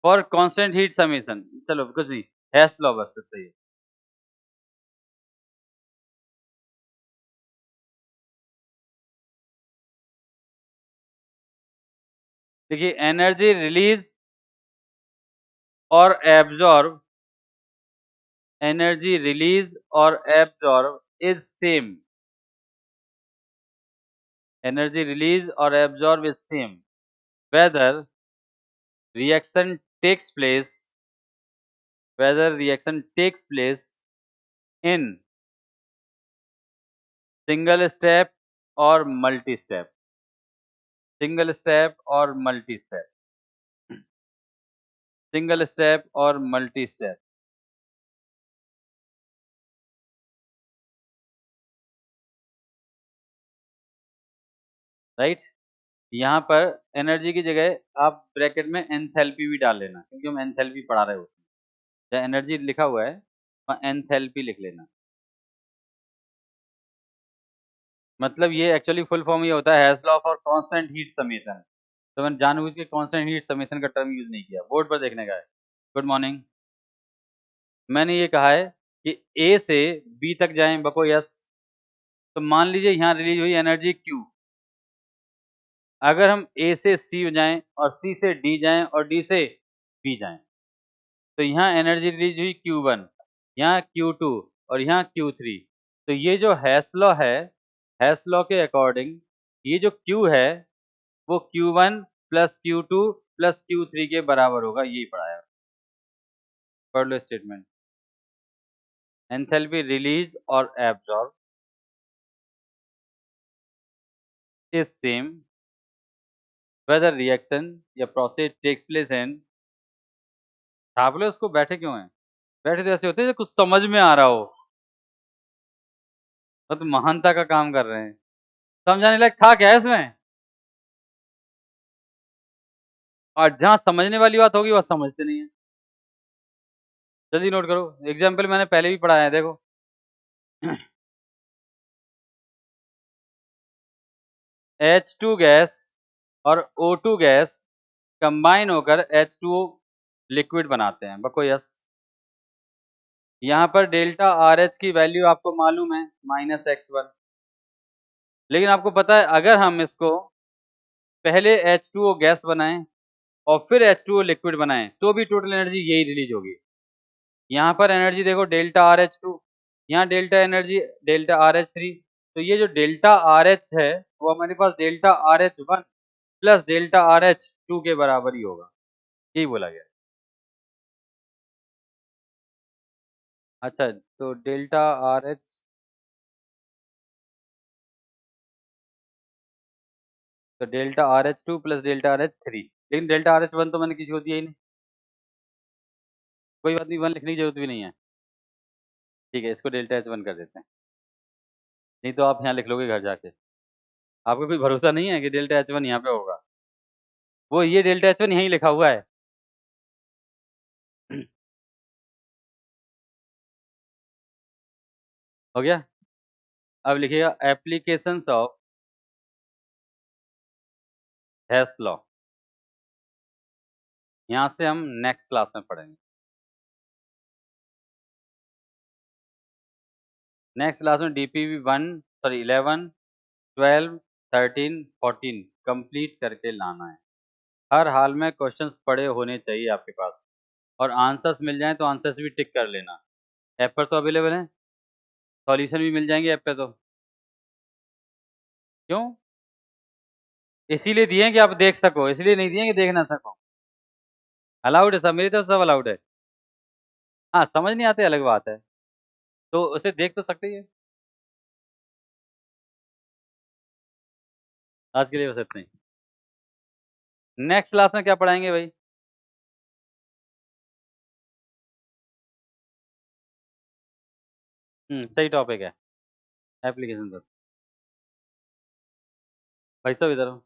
for constant heat summation. चलो कुछ नहीं, हेस लॉ बस सही है। देखिए एनर्जी रिलीज और एब्जॉर्ब, एनर्जी रिलीज और absorb is same. Energy release और absorb is same whether reaction takes place, whether reaction takes place in single step or multi step, single step or multi step, single step or multi step, right. यहाँ पर energy की जगह आप bracket में enthalpy भी डाल लेना, क्योंकि हम एंथैल्पी पढ़ा रहे होते हैं। जहाँ एनर्जी लिखा हुआ है वहाँ एंथैल्पी लिख लेना। मतलब ये एक्चुअली फुल फॉर्म ये होता है Hess law for constant heat summation. तो मैंने जानबूझ के कांस्टेंट हीट समेशन का टर्म यूज नहीं किया, बोर्ड पर देखने का है। Good morning. मैंने ये कहा है कि ए से बी तक जाएं बको यस। तो मान लीजिए यहाँ रिलीज हुई एनर्जी क्यू। अगर हम ए से सी जाएं और सी से डी जाएं और डी से बी जाएं, तो यहाँ एनर्जी रिलीज हुई Q1, यहाँ Q2 और यहाँ Q3। तो ये जो हैस लॉ है, हैस लॉ के अकॉर्डिंग ये जो Q है वो Q1 plus Q2 plus Q3 के बराबर होगा, यही पढ़ाया। पढ़ लो स्टेटमेंट। एंथैल्पी रिलीज और absorb is same whether reaction या प्रोसेस टेक्स प्लेस इन। छाप लो उसको, बैठे क्यों हैं? बैठे तो ऐसे होते हैं कुछ समझ में आ रहा हो, तो महानता का काम कर रहे हैं। समझाने लायक था क्या है इसमें? और जहाँ समझने वाली बात होगी वह समझते नहीं है। जल्दी नोट करो, एग्जाम्पल मैंने पहले भी पढ़ाया है, देखो। H2 गैस और O2 गैस कंबाइन होकर H2O लिक्विड बनाते हैं, बको यस। यहाँ पर डेल्टा RH की वैल्यू आपको मालूम है -x1। लेकिन आपको पता है अगर हम इसको पहले H2O गैस बनाएं और फिर H2O लिक्विड बनाएं तो भी टोटल एनर्जी यही रिलीज होगी। यहाँ पर एनर्जी देखो डेल्टा RH2, यहाँ डेल्टा एनर्जी डेल्टा RH3। तो ये जो डेल्टा RH है वो हमारे पास delta RH1 plus delta RH2 के बराबर ही होगा, यही बोला गया। अच्छा, तो डेल्टा RH, तो delta RH2 plus delta RH3, लेकिन डेल्टा RH1 तो मैंने किसी को दिया ही नहीं। कोई बात नहीं, 1 लिखने की जरूरत भी नहीं है। ठीक है, इसको डेल्टा H1 कर देते हैं। नहीं तो आप यहाँ लिख लोगे घर जाके। आपको कोई भरोसा नहीं है कि डेल्टा H1 यहाँ पे होगा? वो ये डेल्टा H1 यहीं लिखा हुआ है। हो गया? अब लिखिएगा एप्लीकेशंस ऑफ हेस लॉ। यहाँ से हम नेक्स्ट क्लास में पढ़ेंगे। नेक्स्ट क्लास में डीपीवी 11, 12, 13, 14 कंप्लीट करके लाना है। हर हाल में क्वेश्चंस पड़े होने चाहिए आपके पास, और आंसर्स मिल जाएं तो आंसर्स भी टिक कर लेना। ऐप पर तो अवेलेबल है, सॉल्यूशन भी मिल जाएंगे ऐप पे तो। क्यों? इसीलिए दिए हैं कि आप देख सको, इसलिए नहीं दिए कि देख ना सको। अलाउड है सब, मेरी तरफ सब अलाउड है। हाँ, समझ नहीं आते अलग बात है, तो उसे देख तो सकते ही है। आज के लिए बस इतना ही। नेक्स्ट क्लास में क्या पढ़ाएंगे भाई? सही टॉपिक है, एप्लीकेशन पर। भाई साहब इधर आओ।